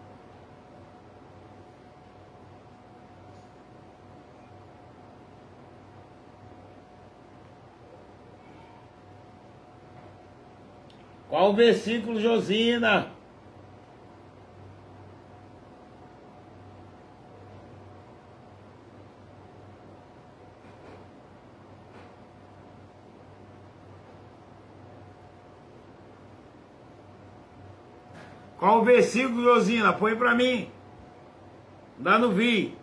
Qual o versículo, Josina? Qual o versículo, Josina? Põe para mim. Ainda não vi.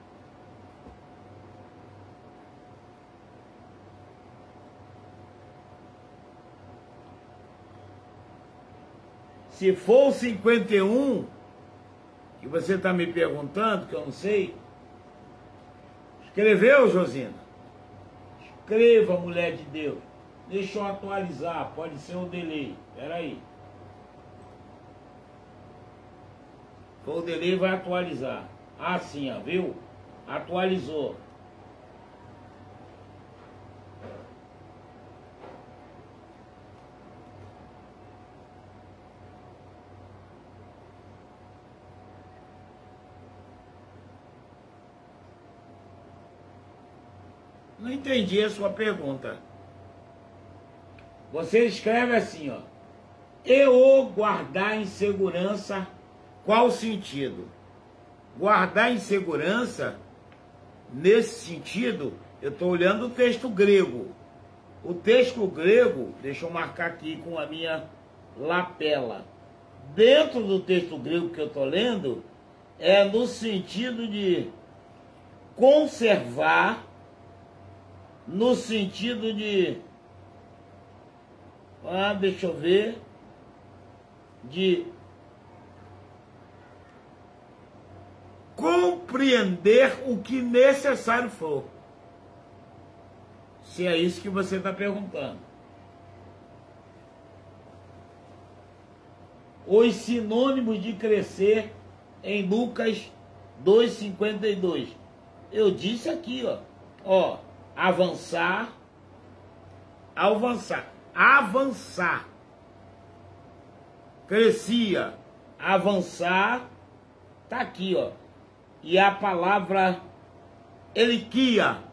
Se for o 51, que você está me perguntando, que eu não sei. Escreveu, Josina? Escreva, mulher de Deus. Deixa eu atualizar, pode ser um delay. Espera aí. O delay vai atualizar. Assim, ó, viu? Atualizou. Não entendi a sua pergunta. Você escreve assim, ó. E o guardar em segurança. Qual o sentido? Guardar em segurança, nesse sentido, eu estou olhando o texto grego. O texto grego, deixa eu marcar aqui com a minha lapela. Dentro do texto grego que eu estou lendo, é no sentido de conservar, no sentido de... deixa eu ver. De compreender o que necessário for. Se é isso que você está perguntando. Os sinônimos de crescer em Lucas 2,52. Eu disse aqui, ó, avançar, avançar. Crescia, avançar, tá aqui, ó. E a palavra eliquia.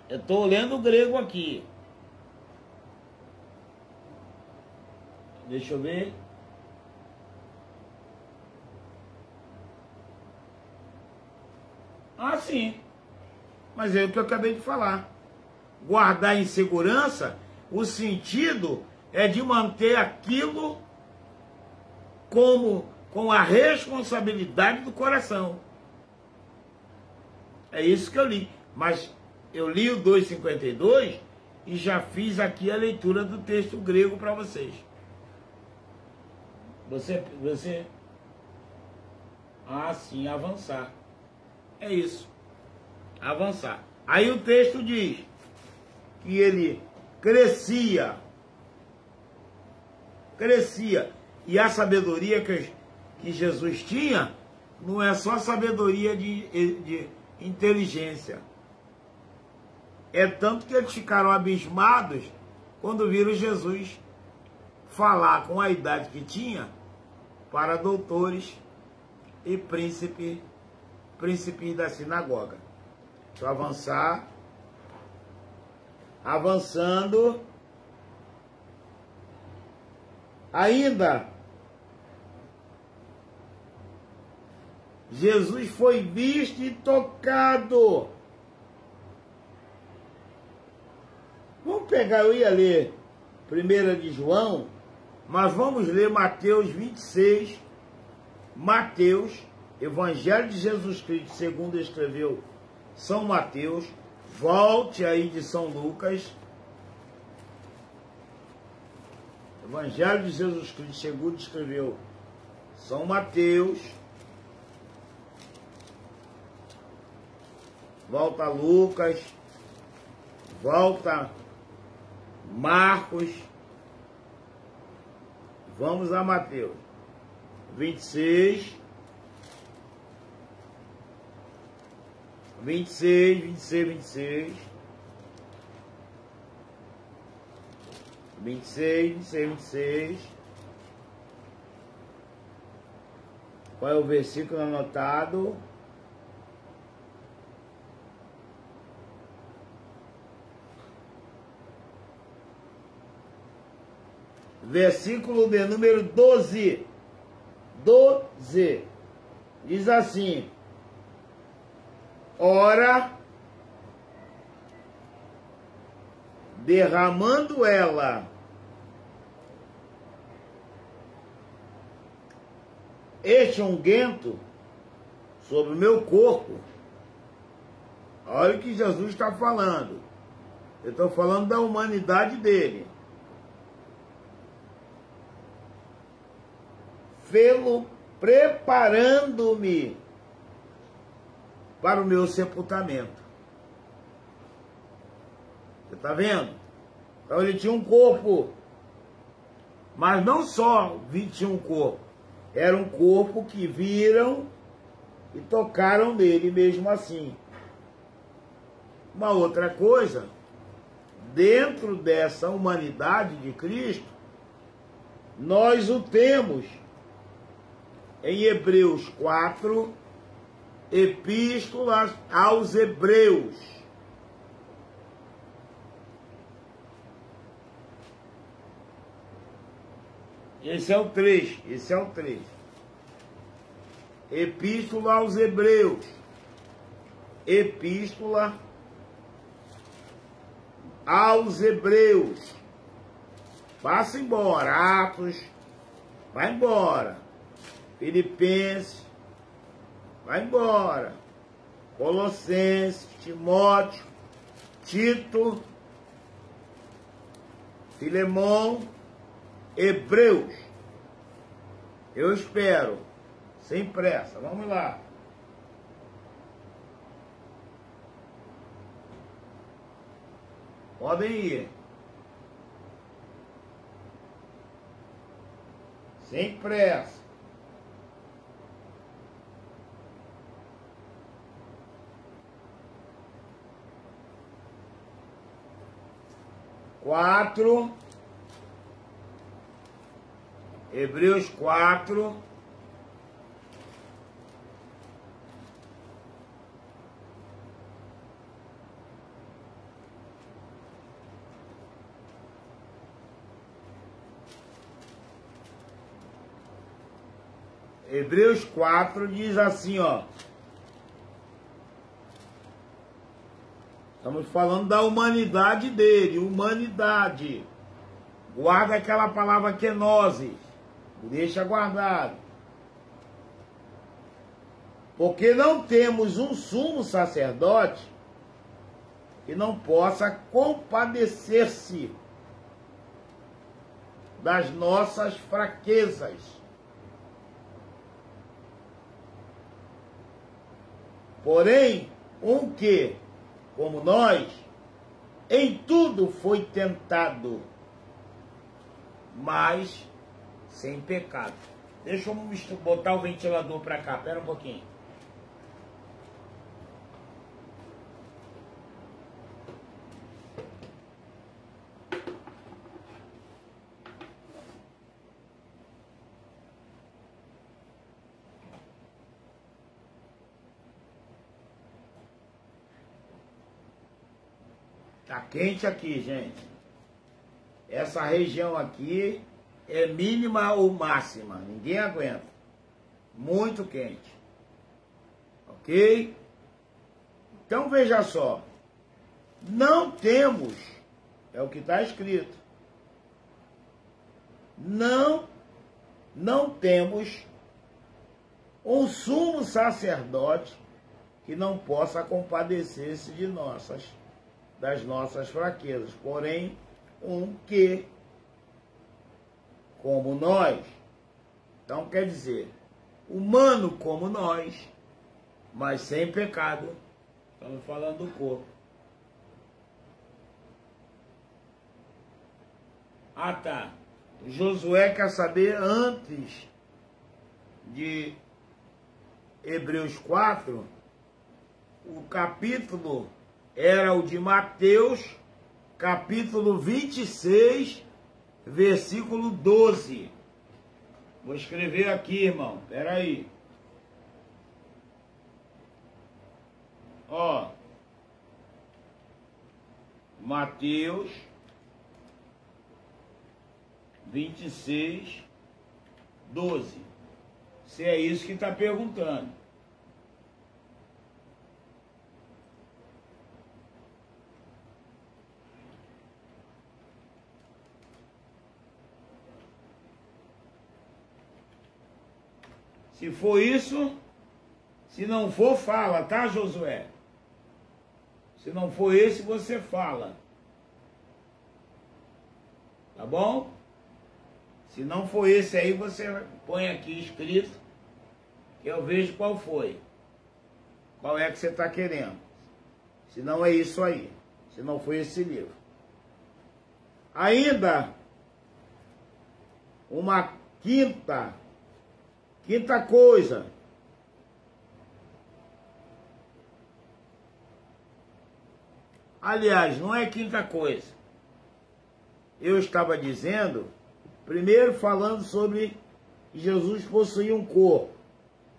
Eu estou lendo o grego aqui. Deixa eu ver. Sim. Mas é o que eu acabei de falar. Guardar em segurança, o sentido é de manter aquilo com a responsabilidade do coração. É isso que eu li. Mas eu li o 2,52 e já fiz aqui a leitura do texto grego para vocês. Você... sim, avançar. É isso. Avançar. Aí o texto diz que ele crescia. E a sabedoria que Jesus tinha não é só sabedoria de inteligência. É tanto que eles ficaram abismados quando viram Jesus falar com a idade que tinha para doutores e príncipes da sinagoga. Deixa eu avançar. Avançando. Ainda, Jesus foi visto e tocado. Vamos pegar, eu ia ler 1 de João, mas vamos ler Mateus 26. Mateus, Evangelho de Jesus Cristo, segundo escreveu São Mateus. Volte aí de São Lucas. Evangelho de Jesus Cristo, segundo escreveu São Mateus. Volta Lucas. Volta Marcos. Vamos a Mateus 26. 26, 26, 26. 26, 26, 26. Qual é o versículo anotado? Versículo de número 12. 12. Diz assim: ora, derramando ela este unguento sobre o meu corpo. Olha o que Jesus está falando. Eu estou falando da humanidade dele. Fê-lo preparando-me para o meu sepultamento. Você está vendo? Então ele tinha um corpo. Mas não só tinha um corpo. Era um corpo que viram e tocaram nele mesmo assim. Uma outra coisa, dentro dessa humanidade de Cristo, nós o temos em Hebreus 4, Epístola aos Hebreus. Esse é o 3, esse é o 3. Epístola aos Hebreus. Epístola aos Hebreus. Passa embora, Atos, vai embora. Filipenses, vai embora. Colossenses, Timóteo, Tito, Filemão, Hebreus. Eu espero, sem pressa, vamos lá. Podem ir. Sem pressa. Quatro. Hebreus 4. Hebreus 4 diz assim, ó. Estamos falando da humanidade dele, humanidade. Guarda aquela palavra kenosis. Deixa guardado. Porque não temos um sumo sacerdote que não possa compadecer-se das nossas fraquezas. Porém, um que, como nós, em tudo foi tentado, mas sem pecado. Deixa eu botar o ventilador para cá, pera um pouquinho. Tá quente aqui, gente. Essa região aqui é mínima ou máxima. Ninguém aguenta. Muito quente. Ok? Então veja só. Não temos, é o que está escrito. Não temos um sumo sacerdote que não possa compadecer-se das nossas fraquezas. Porém, um que, como nós, então quer dizer, humano como nós, mas sem pecado. Estamos falando do corpo. Ah, tá. Josué quer saber antes de Hebreus 4, o capítulo era o de Mateus, capítulo 26, versículo 12. Vou escrever aqui, irmão. Espera aí. Ó. Mateus 26, 12. Se é isso que está perguntando. Se for isso, se não for, fala, tá, Josué? Se não for esse, você fala. Tá bom? Se não for esse aí, você põe aqui escrito, que eu vejo qual foi. Qual é que você está querendo. Se não é isso aí. Se não foi esse livro. Ainda, uma quinta coisa. Aliás, não é quinta coisa. Eu estava dizendo, primeiro falando sobre Jesus possuía um corpo.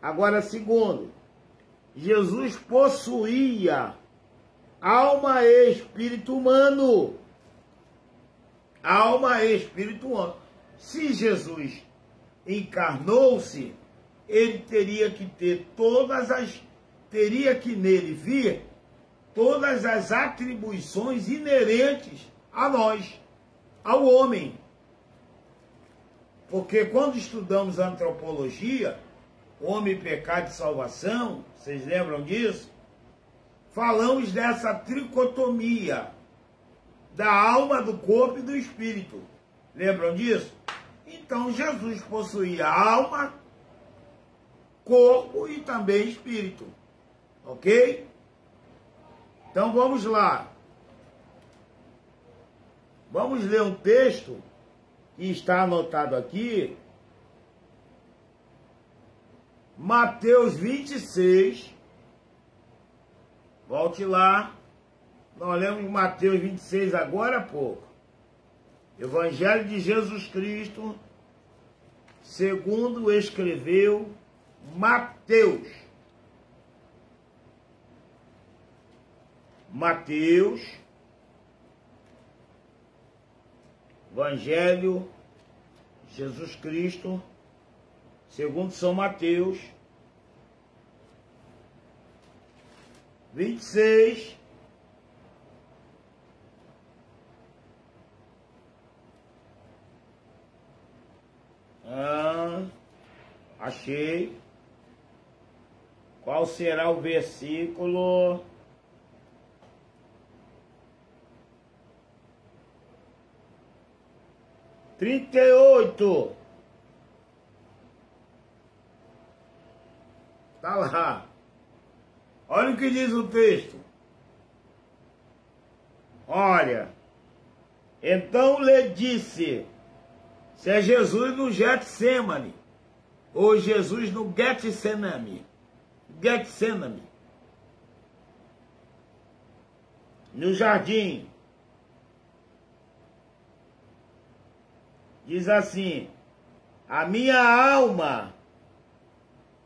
Agora, segundo, Jesus possuía alma e espírito humano. Alma e espírito humano. Se Jesus encarnou-se, ele teria que ter teria que nele vir todas as atribuições inerentes a nós, ao homem. Porque quando estudamos antropologia, homem, pecado e salvação, vocês lembram disso? Falamos dessa tricotomia da alma, do corpo e do espírito. Lembram disso? Então Jesus possuía alma, corpo e também espírito. Ok? Então vamos lá. Vamos ler um texto que está anotado aqui. Mateus 26. Volte lá. Nós lemos Mateus 26 agora há pouco. Evangelho de Jesus Cristo, segundo escreveu Mateus. Mateus, Evangelho de Jesus Cristo, segundo São Mateus, 26, achei. Qual será o versículo? Trinta e 38. Tá lá. Olha o que diz o texto. Olha. Então lhe disse, se é Jesus no Getsemane, ou Jesus no Getsemane, no jardim, diz assim, a minha alma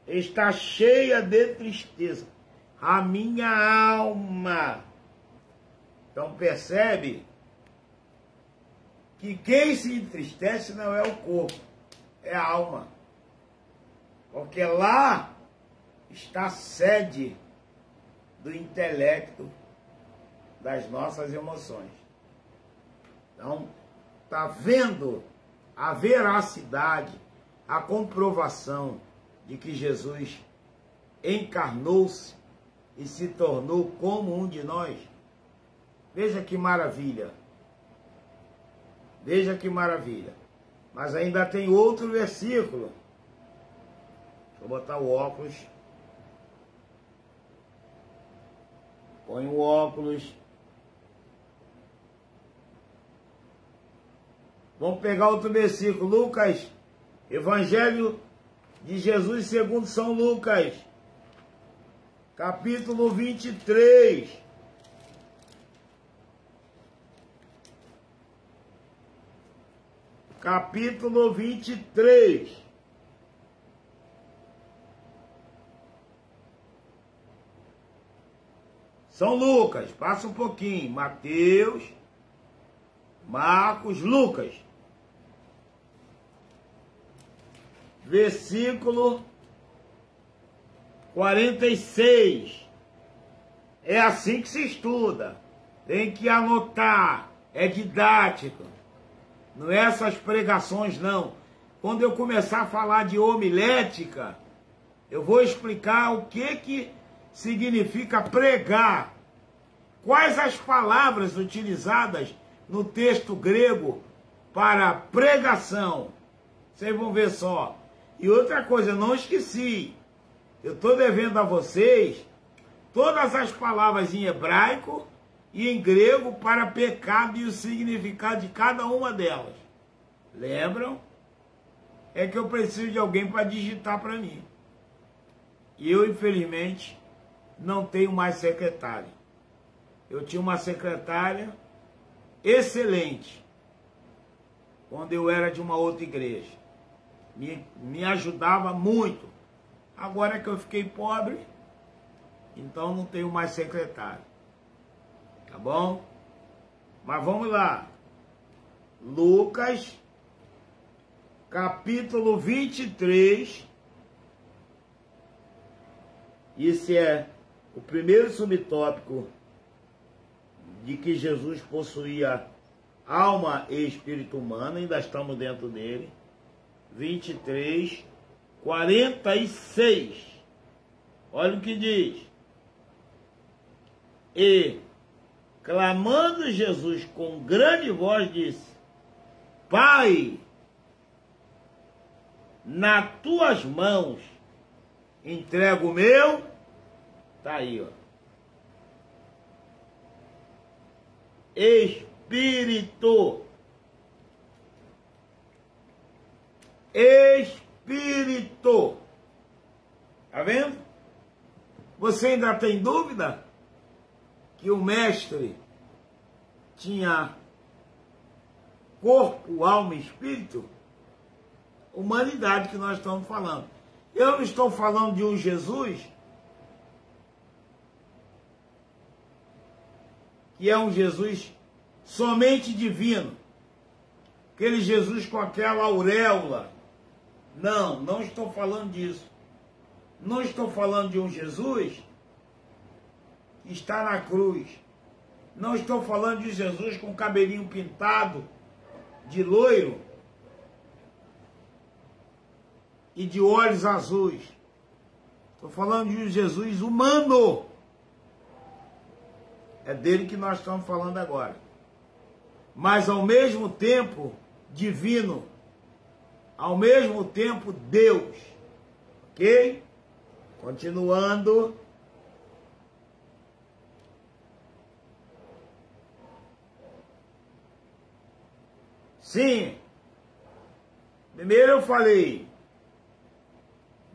está cheia de tristeza. A minha alma. Então percebe que quem se entristece não é o corpo, é a alma. Porque lá está a sede do intelecto, das nossas emoções. Então, está vendo a veracidade, a comprovação de que Jesus encarnou-se e se tornou como um de nós. Veja que maravilha. Veja que maravilha. Mas ainda tem outro versículo. Deixa eu botar o óculos. Põe o óculos. Vamos pegar outro versículo. Lucas, Evangelho de Jesus segundo São Lucas, capítulo 23. Capítulo 23. São Lucas, passa um pouquinho. Mateus, Marcos, Lucas. Versículo 46. É assim que se estuda. Tem que anotar. É didático. Não é essas pregações, não. Quando eu começar a falar de homilética, eu vou explicar o que significa pregar. Quais as palavras utilizadas no texto grego para pregação. Vocês vão ver só. E outra coisa, eu não esqueci. Eu estou devendo a vocês todas as palavras em hebraico e em grego para pecado e o significado de cada uma delas. Lembram? É que eu preciso de alguém para digitar para mim. E eu, infelizmente, não tenho mais secretária. Eu tinha uma secretária excelente quando eu era de uma outra igreja. Me ajudava muito. Agora que eu fiquei pobre, então não tenho mais secretário. Tá bom? Mas vamos lá. Lucas, capítulo 23. Esse é o primeiro subtópico de que Jesus possuía alma e espírito humano. Ainda estamos dentro dele. 23, 46. Olha o que diz. E, clamando Jesus com grande voz, disse: Pai, nas tuas mãos entrego o meu. Tá aí, ó. Espírito. Espírito. Tá vendo? Você ainda tem dúvida que o mestre tinha corpo, alma e espírito? Humanidade que nós estamos falando. Eu não estou falando de um Jesus que é um Jesus somente divino. Aquele Jesus com aquela auréola. Não, não estou falando disso. Não estou falando de um Jesus que está na cruz. Não estou falando de Jesus com cabelinho pintado de loiro e de olhos azuis. Estou falando de um Jesus humano. É dele que nós estamos falando agora. Mas ao mesmo tempo divino. Ao mesmo tempo Deus. Ok? Continuando. Sim. Primeiro eu falei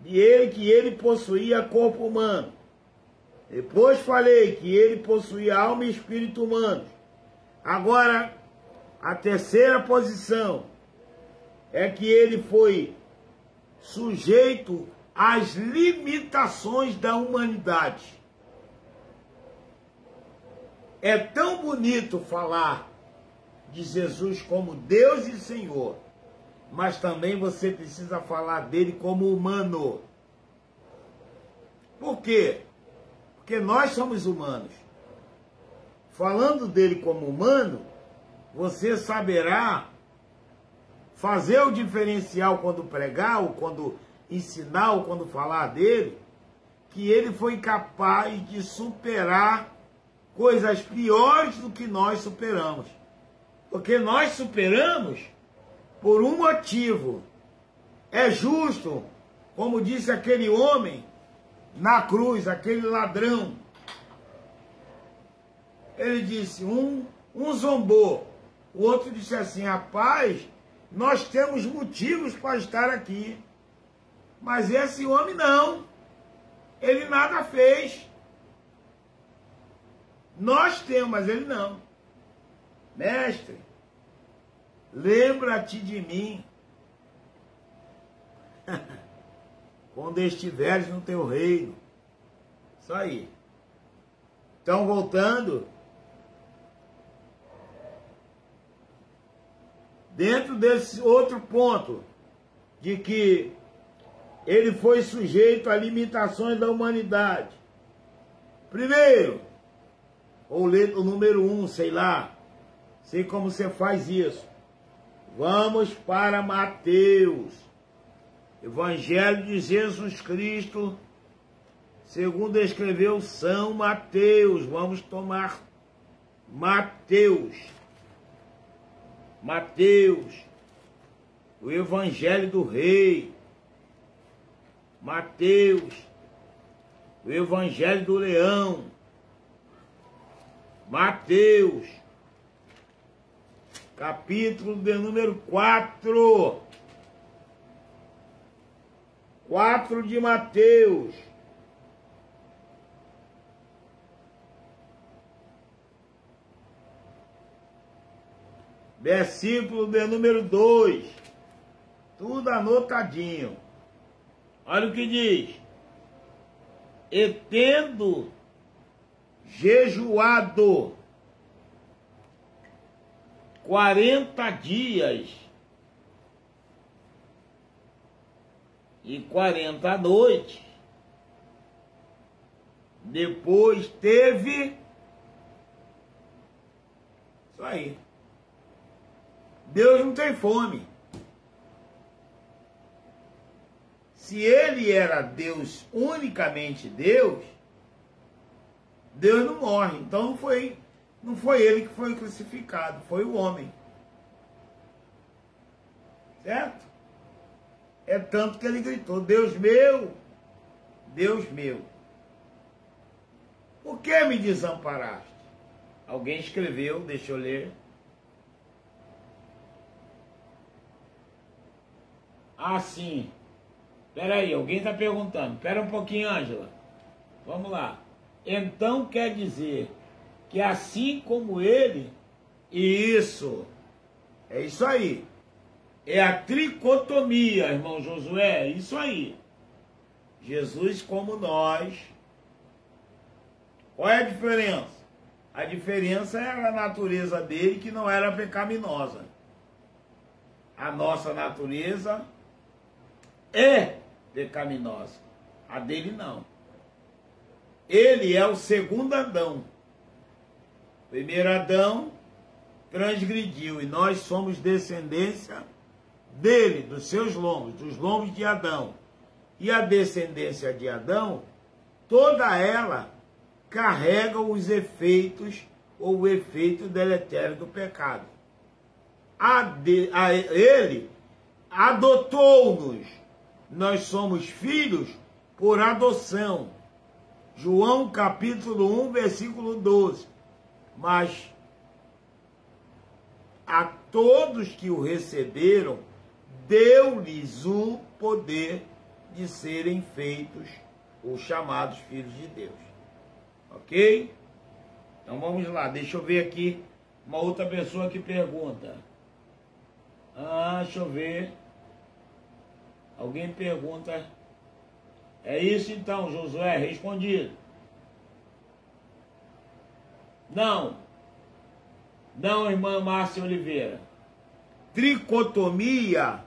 de ele que ele possuía corpo humano. Depois falei que ele possuía alma e espírito humano. Agora, a terceira posição é que ele foi sujeito às limitações da humanidade. É tão bonito falar de Jesus como Deus e Senhor, mas também você precisa falar dele como humano. Por quê? Porque nós somos humanos. Falando dele como humano, você saberá fazer o diferencial quando pregar, ou quando ensinar, ou quando falar dele, que ele foi capaz de superar coisas piores do que nós superamos. Porque nós superamos por um motivo. É justo, como disse aquele homem na cruz, aquele ladrão. Ele disse, um zombou. O outro disse assim, rapaz, nós temos motivos para estar aqui. Mas esse homem não. Ele nada fez. Nós temos, mas ele não. Mestre, lembra-te de mim quando estiveres no teu reino. Isso aí. Então, voltando, dentro desse outro ponto, de que ele foi sujeito a limitações da humanidade. Primeiro, ou o número 1, sei lá, sei como você faz isso. Vamos para Mateus, Evangelho de Jesus Cristo, segundo escreveu São Mateus. Vamos tomar Mateus. Mateus, o Evangelho do Rei. Mateus, o Evangelho do Leão. Mateus, capítulo de número 4. 4 de Mateus. Versículo de número 2. Tudo anotadinho. Olha o que diz. E tendo jejuado 40 dias e 40 noites, depois teve... Isso aí. Deus não tem fome. Se ele era Deus, unicamente Deus, Deus não morre. Então não foi ele que foi crucificado, foi o homem. Certo? É tanto que ele gritou, Deus meu, por que me desamparaste? Alguém escreveu, deixa eu ler. Ah, sim. Peraí, alguém está perguntando. Espera um pouquinho, Ângela. Vamos lá. Então quer dizer que assim como ele... Isso. É isso aí. É a tricotomia, irmão Josué. É isso aí. Jesus como nós. Qual é a diferença? A diferença era a natureza dele, que não era pecaminosa. A nossa natureza é pecaminosa. A dele não. Ele é o segundo Adão. Primeiro Adão transgrediu e nós somos descendência dele, dos seus lombos, dos lombos de Adão. E a descendência de Adão, toda ela carrega os efeitos ou o efeito deletério do pecado. Ele adotou-nos. Nós somos filhos por adoção. João capítulo 1, versículo 12. Mas a todos que o receberam, deu-lhes o poder de serem feitos os chamados filhos de Deus. Ok? Então vamos lá, deixa eu ver aqui uma outra pessoa que pergunta. Deixa eu ver. Alguém pergunta. É isso então, Josué, respondido. Não, irmã Márcia Oliveira. Tricotomia,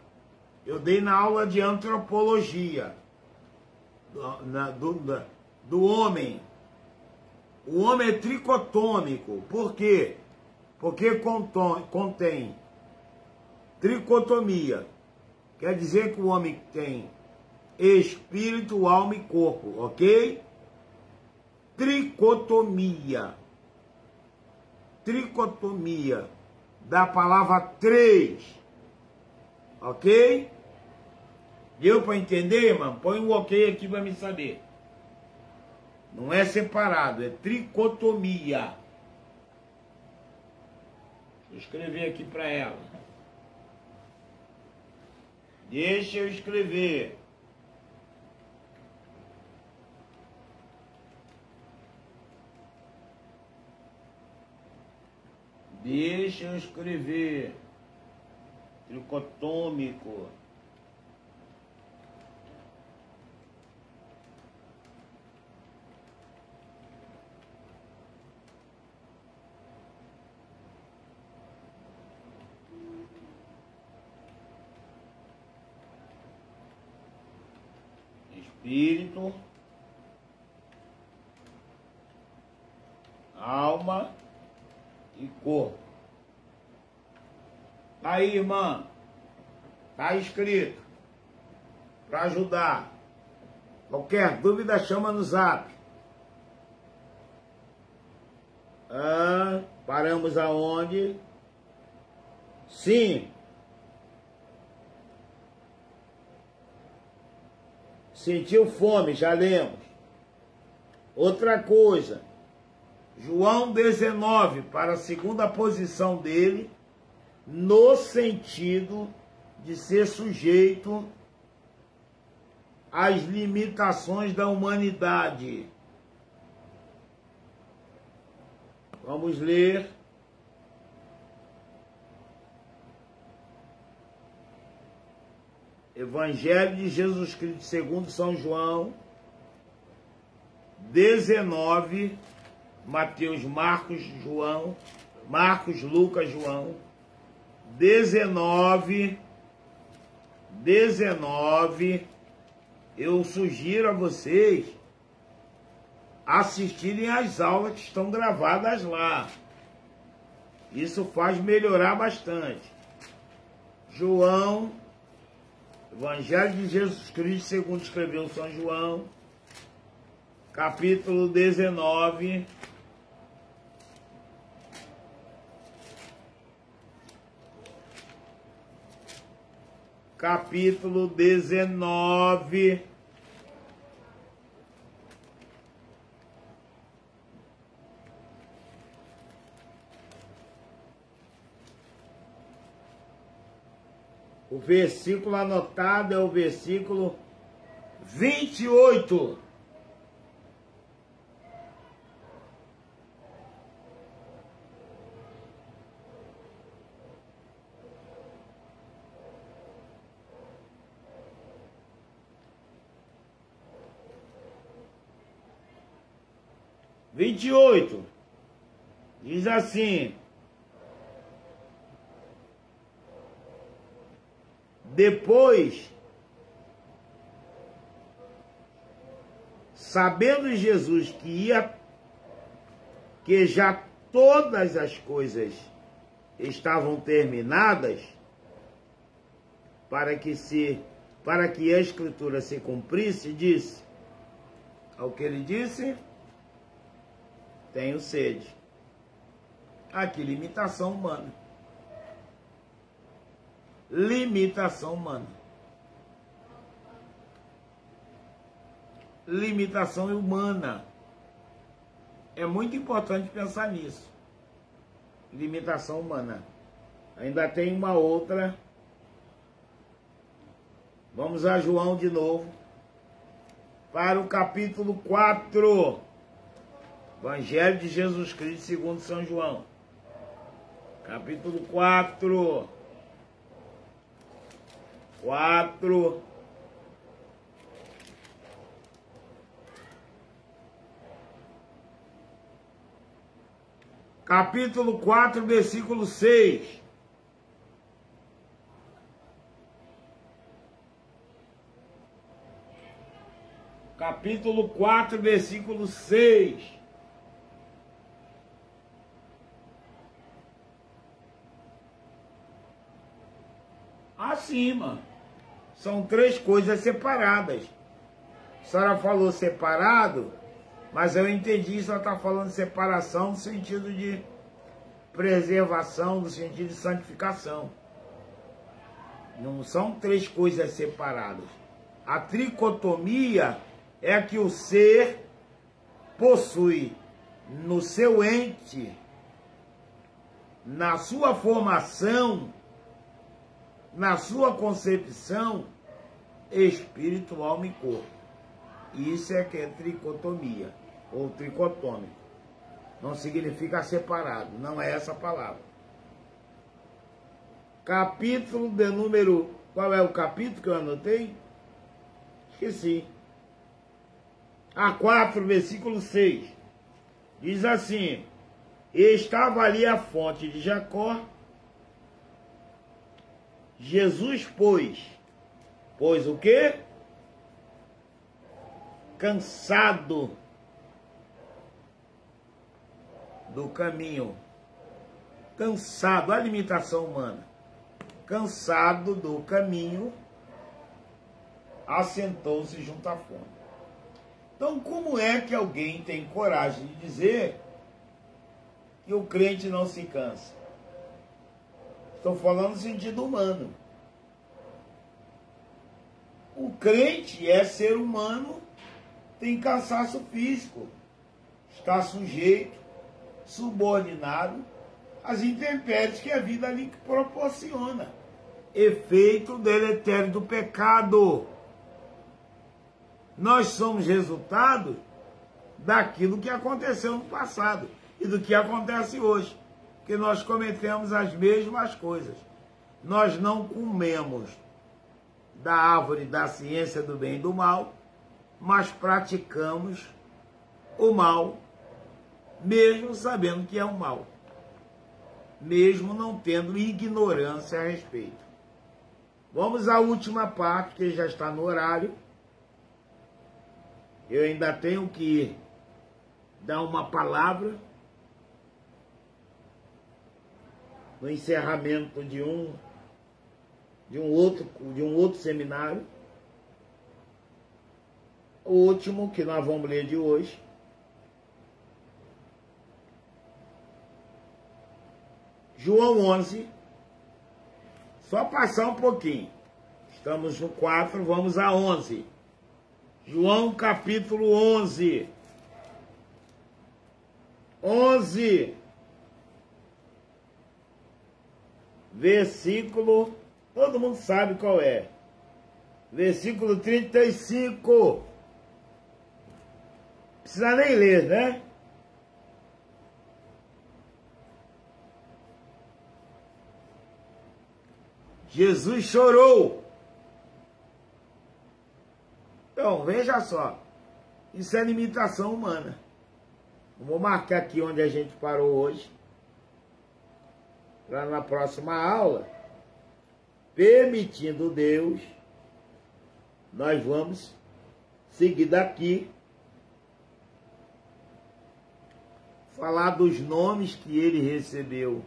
eu dei na aula de antropologia do homem. O homem é tricotômico. Por quê? Porque contém tricotomia. Quer dizer que o homem tem espírito, alma e corpo, ok? Tricotomia. Tricotomia. Da palavra três. Ok? Deu para entender, irmão? Põe um ok aqui para me saber. Não é separado, é tricotomia. Deixa eu escrever aqui para ela. Deixa eu escrever. Deixa eu escrever. Tricotômico. Espírito, alma e corpo. Aí, irmã, tá escrito para ajudar. Qualquer dúvida, chama no zap. Paramos aonde? Sim. Sentiu fome, já lemos. Outra coisa, João 19, para a segunda posição dele, no sentido de ser sujeito às limitações da humanidade. Vamos ler. Evangelho de Jesus Cristo segundo São João, 19, Mateus, Marcos, Lucas, João, 19, eu sugiro a vocês assistirem às aulas que estão gravadas lá. Isso faz melhorar bastante. Evangelho de Jesus Cristo, segundo escreveu São João, capítulo 19, O versículo anotado é o versículo 28. Diz assim: depois, sabendo Jesus que já todas as coisas estavam terminadas, para que a Escritura se cumprisse, disse, ao que ele disse, tenho sede. Aqui, limitação humana. Limitação humana. Limitação humana. É muito importante pensar nisso. Limitação humana. Ainda tem uma outra. Vamos a João de novo. Para o capítulo 4. Evangelho de Jesus Cristo segundo São João. Capítulo 4. Capítulo 4, versículo 6. Capítulo 4, versículo 6. Acima. São três coisas separadas. A senhora falou separado, mas eu entendi que ela está falando de separação no sentido de preservação, no sentido de santificação. Não são três coisas separadas. A tricotomia é que o ser possui no seu ente, na sua formação, na sua concepção, espírito, alma e corpo. Isso é que é tricotomia, ou tricotômico. Não significa separado, não é essa palavra. capítulo de número... Qual é o capítulo que eu anotei? Esqueci. A4, versículo 6. Diz assim: e estava ali a fonte de Jacó. Jesus, pois o quê? Cansado do caminho. Cansado, a limitação humana. Cansado do caminho, assentou-se junto à fonte. Então, como é que alguém tem coragem de dizer que o crente não se cansa? Estou falando no sentido humano. O crente é ser humano, tem cansaço físico, está sujeito, subordinado às intempéries que a vida lhe proporciona. Efeito deletério do pecado. Nós somos resultado daquilo que aconteceu no passado e do que acontece hoje, que nós cometemos as mesmas coisas. Nós não comemos da árvore da ciência do bem e do mal, mas praticamos o mal, mesmo sabendo que é o mal, mesmo não tendo ignorância a respeito. Vamos à última parte, que já está no horário. Eu ainda tenho que dar uma palavra no encerramento de um outro seminário. O último que nós vamos ler de hoje. João 11. Só passar um pouquinho. Estamos no 4, vamos a 11. João capítulo 11. 11. Versículo, todo mundo sabe qual é. Versículo 35. Precisa nem ler, né? Jesus chorou. Então, veja só. Isso é limitação humana. Eu vou marcar aqui onde a gente parou hoje. Para na próxima aula, permitindo Deus, nós vamos seguir daqui, falar dos nomes que ele recebeu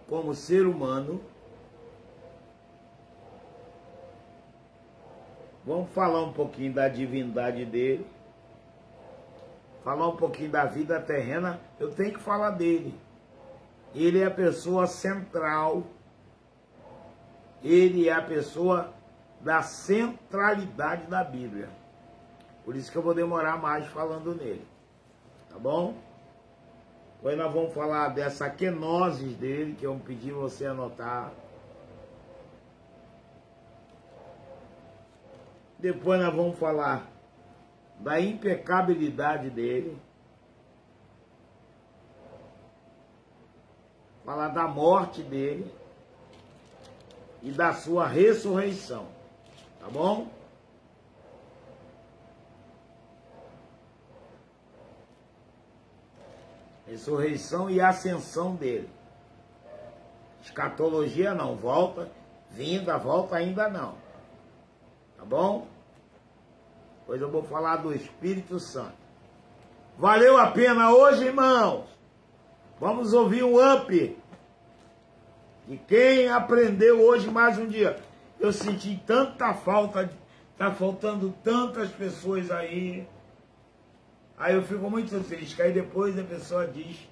como ser humano. Vamos falar um pouquinho da divindade dele, falar um pouquinho da vida terrena. Eu tenho que falar dele. Ele é a pessoa central, ele é a pessoa da centralidade da Bíblia. Por isso que eu vou demorar mais falando nele, tá bom? Depois nós vamos falar dessa kenosis dele, que eu pedi você anotar. Depois nós vamos falar da impecabilidade dele. Falar da morte dele e da sua ressurreição. Tá bom? Ressurreição e ascensão dele. Escatologia não, volta, vinda, volta ainda não. Tá bom? Depois eu vou falar do Espírito Santo. Valeu a pena hoje, irmãos? Vamos ouvir um up. E quem aprendeu hoje mais um dia? Eu senti tanta falta, tá faltando tantas pessoas aí. Aí eu fico muito triste, que aí depois a pessoa diz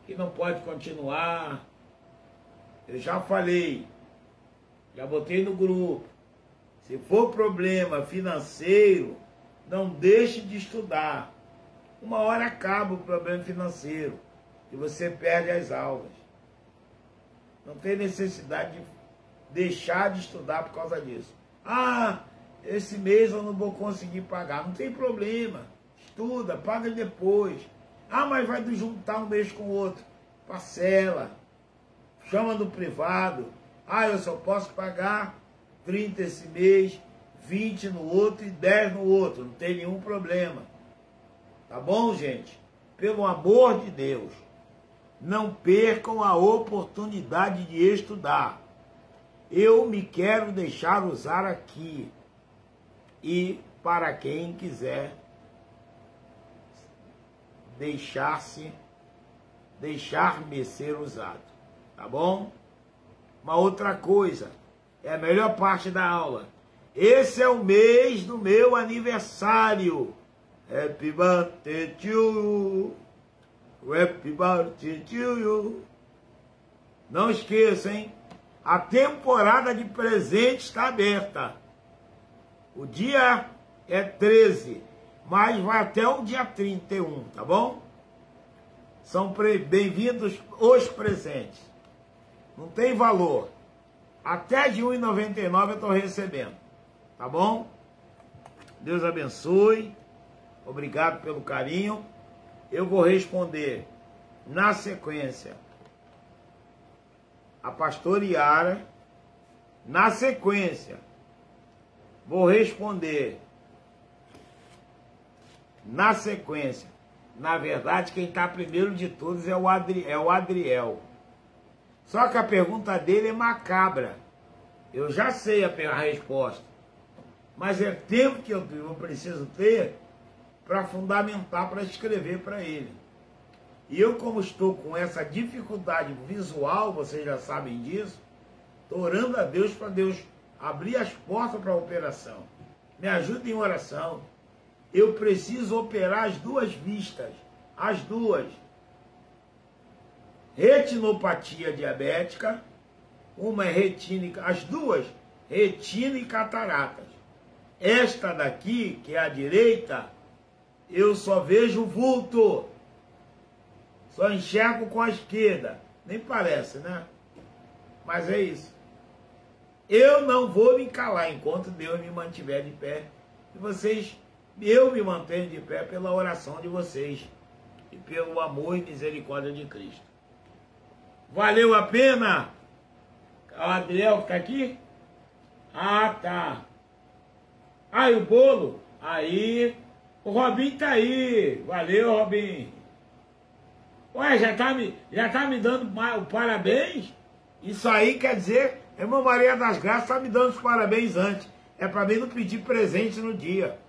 que não pode continuar. Eu já falei, já botei no grupo. Se for problema financeiro, não deixe de estudar. Uma hora acaba o problema financeiro e você perde as aulas. Não tem necessidade de deixar de estudar por causa disso. Ah, esse mês eu não vou conseguir pagar. Não tem problema. Estuda, paga depois. Ah, mas vai juntar um mês com o outro. Parcela. chama no privado. Ah, eu só posso pagar 30 esse mês, 20 no outro e 10 no outro. Não tem nenhum problema. Tá bom, gente? Pelo amor de Deus, não percam a oportunidade de estudar. Eu me quero deixar usar aqui. E para quem quiser deixar-me ser usado. Tá bom? Uma outra coisa, é a melhor parte da aula. Esse é o mês do meu aniversário. Happy birthday to you. Happy birthday to you. Não esqueça, hein? A temporada de presentes está aberta. O dia é 13, mas vai até o dia 31, tá bom? São bem-vindos os presentes. Não tem valor. Até de R$ 1,99 eu estou recebendo. Tá bom? Deus abençoe. Obrigado pelo carinho. Eu vou responder na sequência a pastora Yara. Na sequência, vou responder. Na sequência. Na verdade, quem está primeiro de todos é o Adriel. Só que a pergunta dele é macabra. Eu já sei a resposta. Mas é tempo que eu preciso ter para fundamentar, para escrever para ele. E eu, como estou com essa dificuldade visual, vocês já sabem disso, estou orando a Deus para Deus abrir as portas para a operação. Me ajude em oração. Eu preciso operar as duas vistas. As duas. Retinopatia diabética, uma é retina, as duas, retina e cataratas. Esta daqui, que é a direita, eu só vejo vulto. Só enxergo com a esquerda. Nem parece, né? Mas é isso. Eu não vou me calar enquanto Deus me mantiver de pé. E eu me mantenho de pé pela oração de vocês. E pelo amor e misericórdia de Cristo. Valeu a pena? O Adriel está aqui? Ah, tá. Ah, e o bolo? Aí. O Robinho tá aí. Valeu, Robinho. Ué, já tá me dando o parabéns? Isso aí quer dizer, a irmã Maria das Graças está me dando os parabéns antes. É para mim não pedir presente no dia.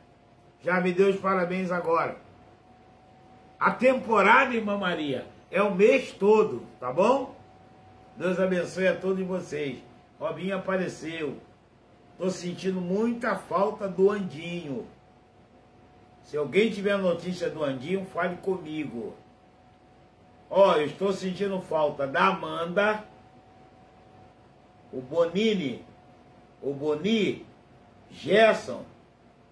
Já me deu os parabéns agora. A temporada, irmã Maria, é o mês todo, tá bom? Deus abençoe a todos vocês. Robinho apareceu. Estou sentindo muita falta do Andinho. Se alguém tiver notícia do Andinho, fale comigo. Ó, eu estou sentindo falta da Amanda, o Boni, Gerson.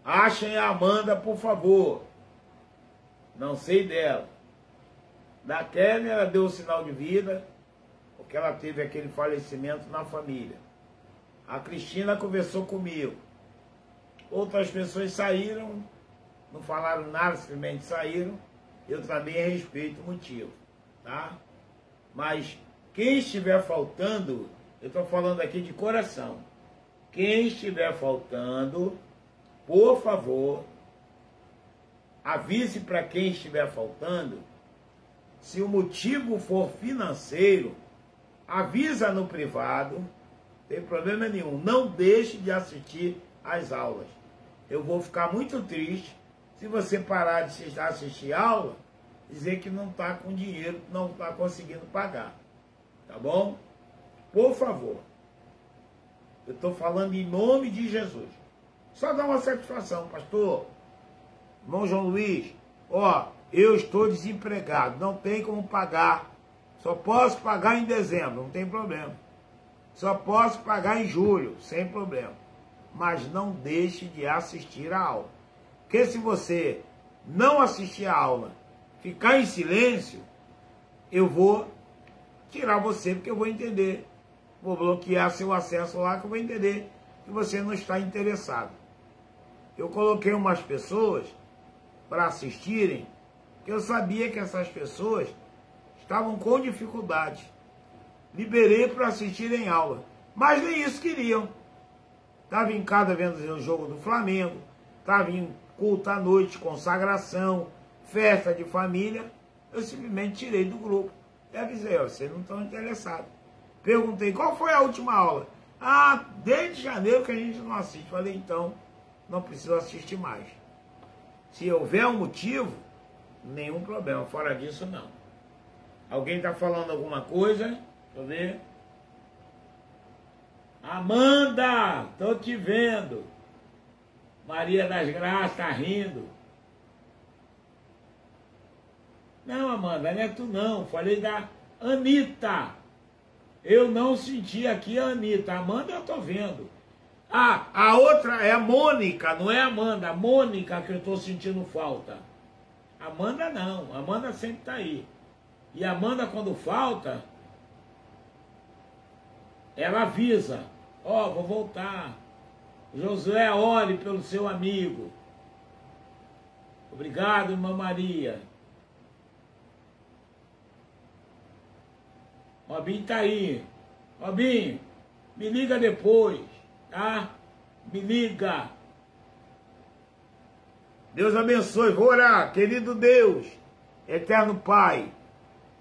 Achem a Amanda, por favor. Não sei dela. Da Kelly, ela deu o sinal de vida, porque ela teve aquele falecimento na família. A Cristina conversou comigo. Outras pessoas saíram, não falaram nada, simplesmente saíram. Eu também respeito o motivo, tá? Mas quem estiver faltando, eu estou falando aqui de coração. Quem estiver faltando, por favor, avise para quem estiver faltando. Se o motivo for financeiro, avisa no privado, não tem problema nenhum. Não deixe de assistir às aulas. Eu vou ficar muito triste se você parar de assistir a aula, dizer que não está com dinheiro, não está conseguindo pagar. Tá bom? Por favor. Eu estou falando em nome de Jesus. Só dá uma satisfação, pastor. Irmão João Luiz, ó, eu estou desempregado, não tem como pagar. Só posso pagar em dezembro, não tem problema. Só posso pagar em julho, sem problema. Mas não deixe de assistir a aula. Porque se você não assistir a aula, ficar em silêncio, eu vou tirar você, porque eu vou entender. Vou bloquear seu acesso lá, que eu vou entender que você não está interessado. Eu coloquei umas pessoas para assistirem, que eu sabia que essas pessoas estavam com dificuldade. liberei para assistirem aula. Mas nem isso queriam. Estava em casa vendo o jogo do Flamengo, estava em culto à noite, consagração, festa de família. Eu simplesmente tirei do grupo e avisei, ó, vocês não estão interessados. Perguntei, qual foi a última aula? Ah, desde janeiro que a gente não assiste. Falei, então, não preciso assistir mais. Se houver um motivo, nenhum problema. Fora disso, não. Alguém está falando alguma coisa? Deixa eu ver. Amanda, tô te vendo. Maria das Graças tá rindo. Não, Amanda, não é tu não. Falei da Anitta. Eu não senti aqui a Anitta. A Amanda eu tô vendo. Ah, a outra é a Mônica, não é a Amanda. A Mônica que eu tô sentindo falta. Amanda não. A Amanda sempre tá aí. E a Amanda quando falta, ela avisa. Ó, vou voltar. Josué, ore pelo seu amigo. Obrigado, irmã Maria. Robinho tá aí. Robinho, me liga depois, tá? Me liga. Deus abençoe. Vou orar. Querido Deus, eterno Pai,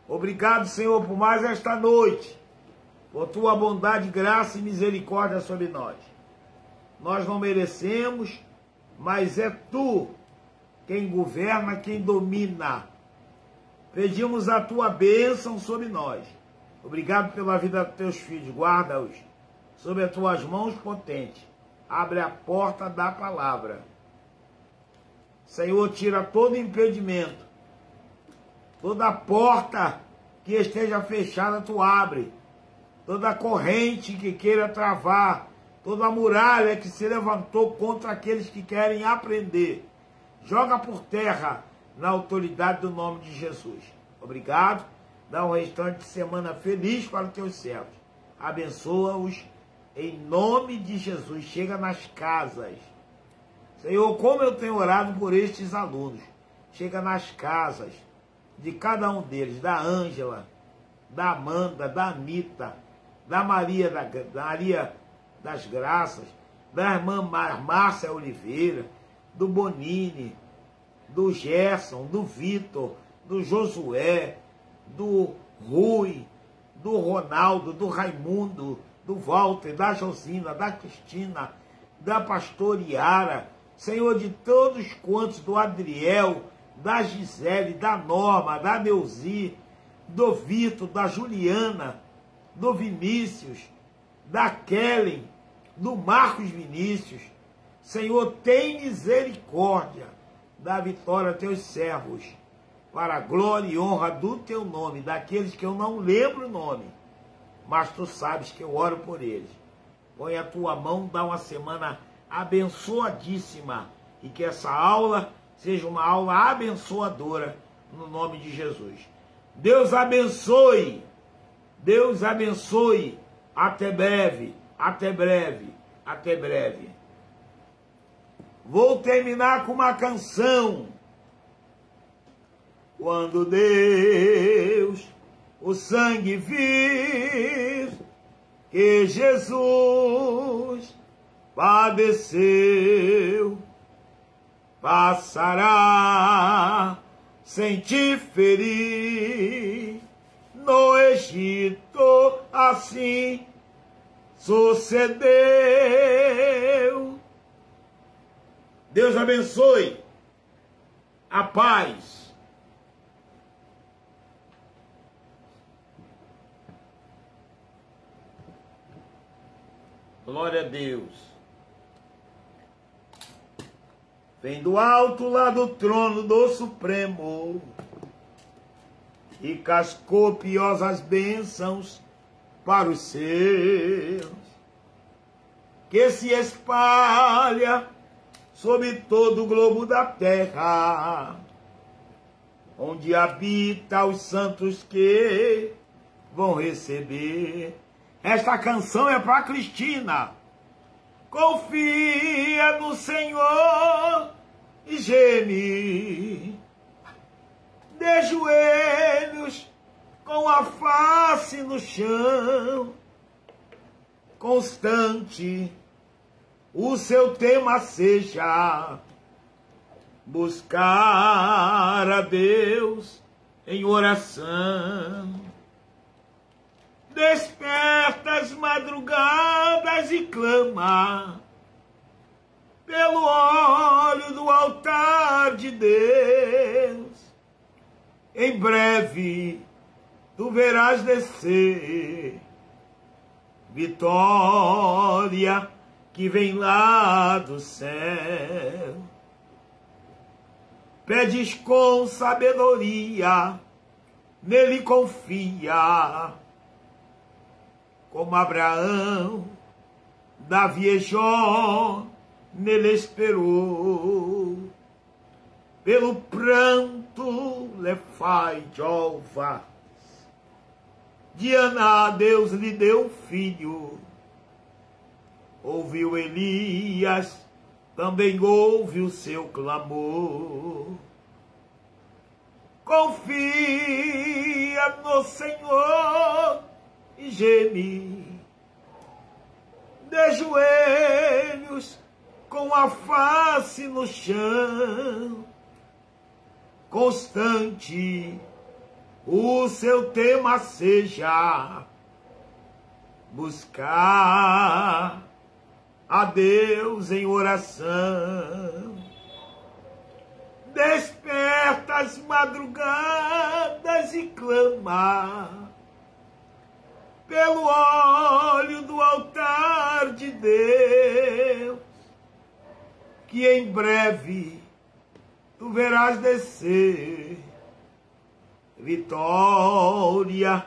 obrigado, Senhor, por mais esta noite, por tua bondade, graça e misericórdia sobre nós. Nós não merecemos, mas é tu quem governa, quem domina. Pedimos a tua bênção sobre nós. Obrigado pela vida dos teus filhos. Guarda-os sob as tuas mãos potentes. Abre a porta da palavra. Senhor, tira todo impedimento. Toda porta que esteja fechada, tu abre. Toda corrente que queira travar, toda muralha que se levantou contra aqueles que querem aprender, joga por terra na autoridade do nome de Jesus. Obrigado. Dá um restante de semana feliz para os teus servos. Abençoa-os em nome de Jesus. Chega nas casas. Senhor, como eu tenho orado por estes alunos. Chega nas casas de cada um deles, da Ângela, da Amanda, da Anitta, da Maria das Graças, da irmã Márcia Oliveira, do Bonini, do Gerson, do Vitor, do Josué, do Rui, do Ronaldo, do Raimundo, do Walter, da Josina, da Cristina, da pastor Yara, Senhor, de todos quantos, do Adriel, da Gisele, da Norma, da Neuzi, do Vitor, da Juliana, do Vinícius, da Kellen, do Marcos Vinícius. Senhor, tem misericórdia da Vitória, teus servos, para a glória e honra do teu nome, daqueles que eu não lembro o nome, mas tu sabes que eu oro por eles. Põe a tua mão, dá uma semana abençoadíssima, e que essa aula seja uma aula abençoadora, no nome de Jesus. Deus abençoe, Deus abençoe, até breve, até breve, até breve. Vou terminar com uma canção. Quando Deus, o sangue vir, que Jesus padeceu, passará sem te ferir. No Egito assim sucedeu. Deus abençoe. A paz. Glória a Deus. Vem do alto lá do trono do Supremo e com copiosas bênçãos para os seus, que se espalha sobre todo o globo da terra, onde habita os santos que vão receber. Esta canção é para Cristina. Confia no Senhor e geme, de joelhos com a face no chão, constante o seu tema seja buscar a Deus em oração. Desperta as madrugadas e clama pelo óleo do altar de Deus. Em breve tu verás descer vitória que vem lá do céu. Pedes com sabedoria, nele confia, como Abraão, Davi e Jó, nele esperou. Pelo pranto lhe faz Jeová. Diana, Deus lhe deu filho. Ouviu Elias, também ouve o seu clamor. Confia no Senhor e geme, de joelhos com a face no chão, constante o seu tema seja buscar a Deus em oração. Desperta as madrugadas e clama pelo óleo do altar de Deus, que em breve tu verás descer vitória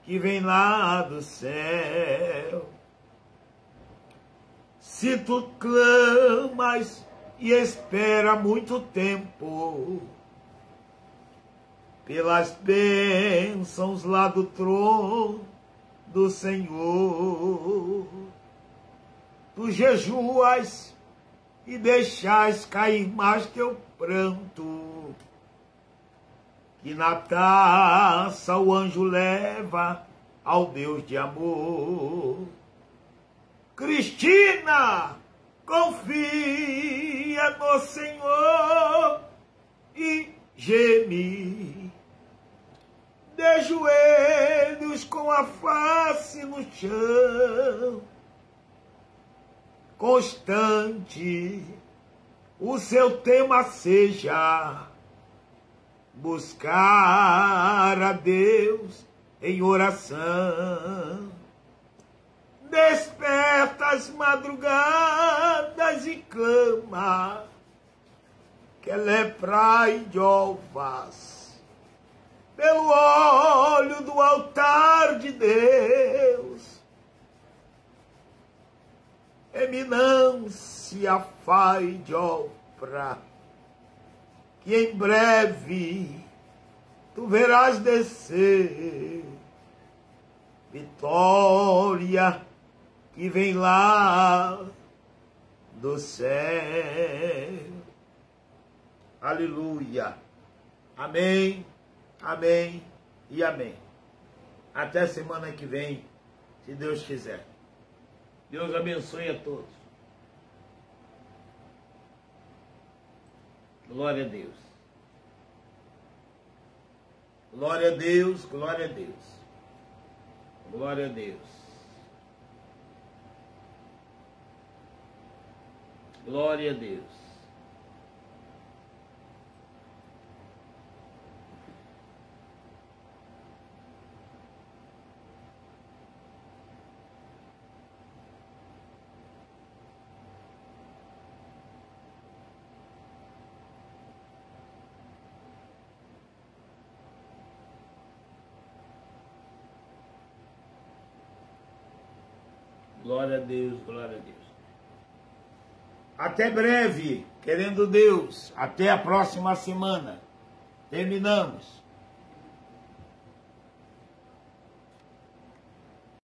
que vem lá do céu. Se tu clamas e espera muito tempo pelas bênçãos lá do trono do Senhor, tu jejuas e deixais cair mais teu pranto, que na taça o anjo leva ao Deus de amor. Cristina, confia no Senhor e geme, de joelhos com a face no chão, constante o seu tema seja buscar a Deus em oração. Desperta as madrugadas e clama, que leprai Jeovás, pelo óleo do altar de Deus. Eminência fai Jeová, que em breve tu verás descer vitória que vem lá do céu. Aleluia. Amém, amém e amém. Até semana que vem, se Deus quiser. Deus abençoe a todos. Glória a Deus. Glória a Deus, glória a Deus. Glória a Deus. Glória a Deus. Glória a Deus, glória a Deus. Até breve, querendo Deus. Até a próxima semana. Terminamos.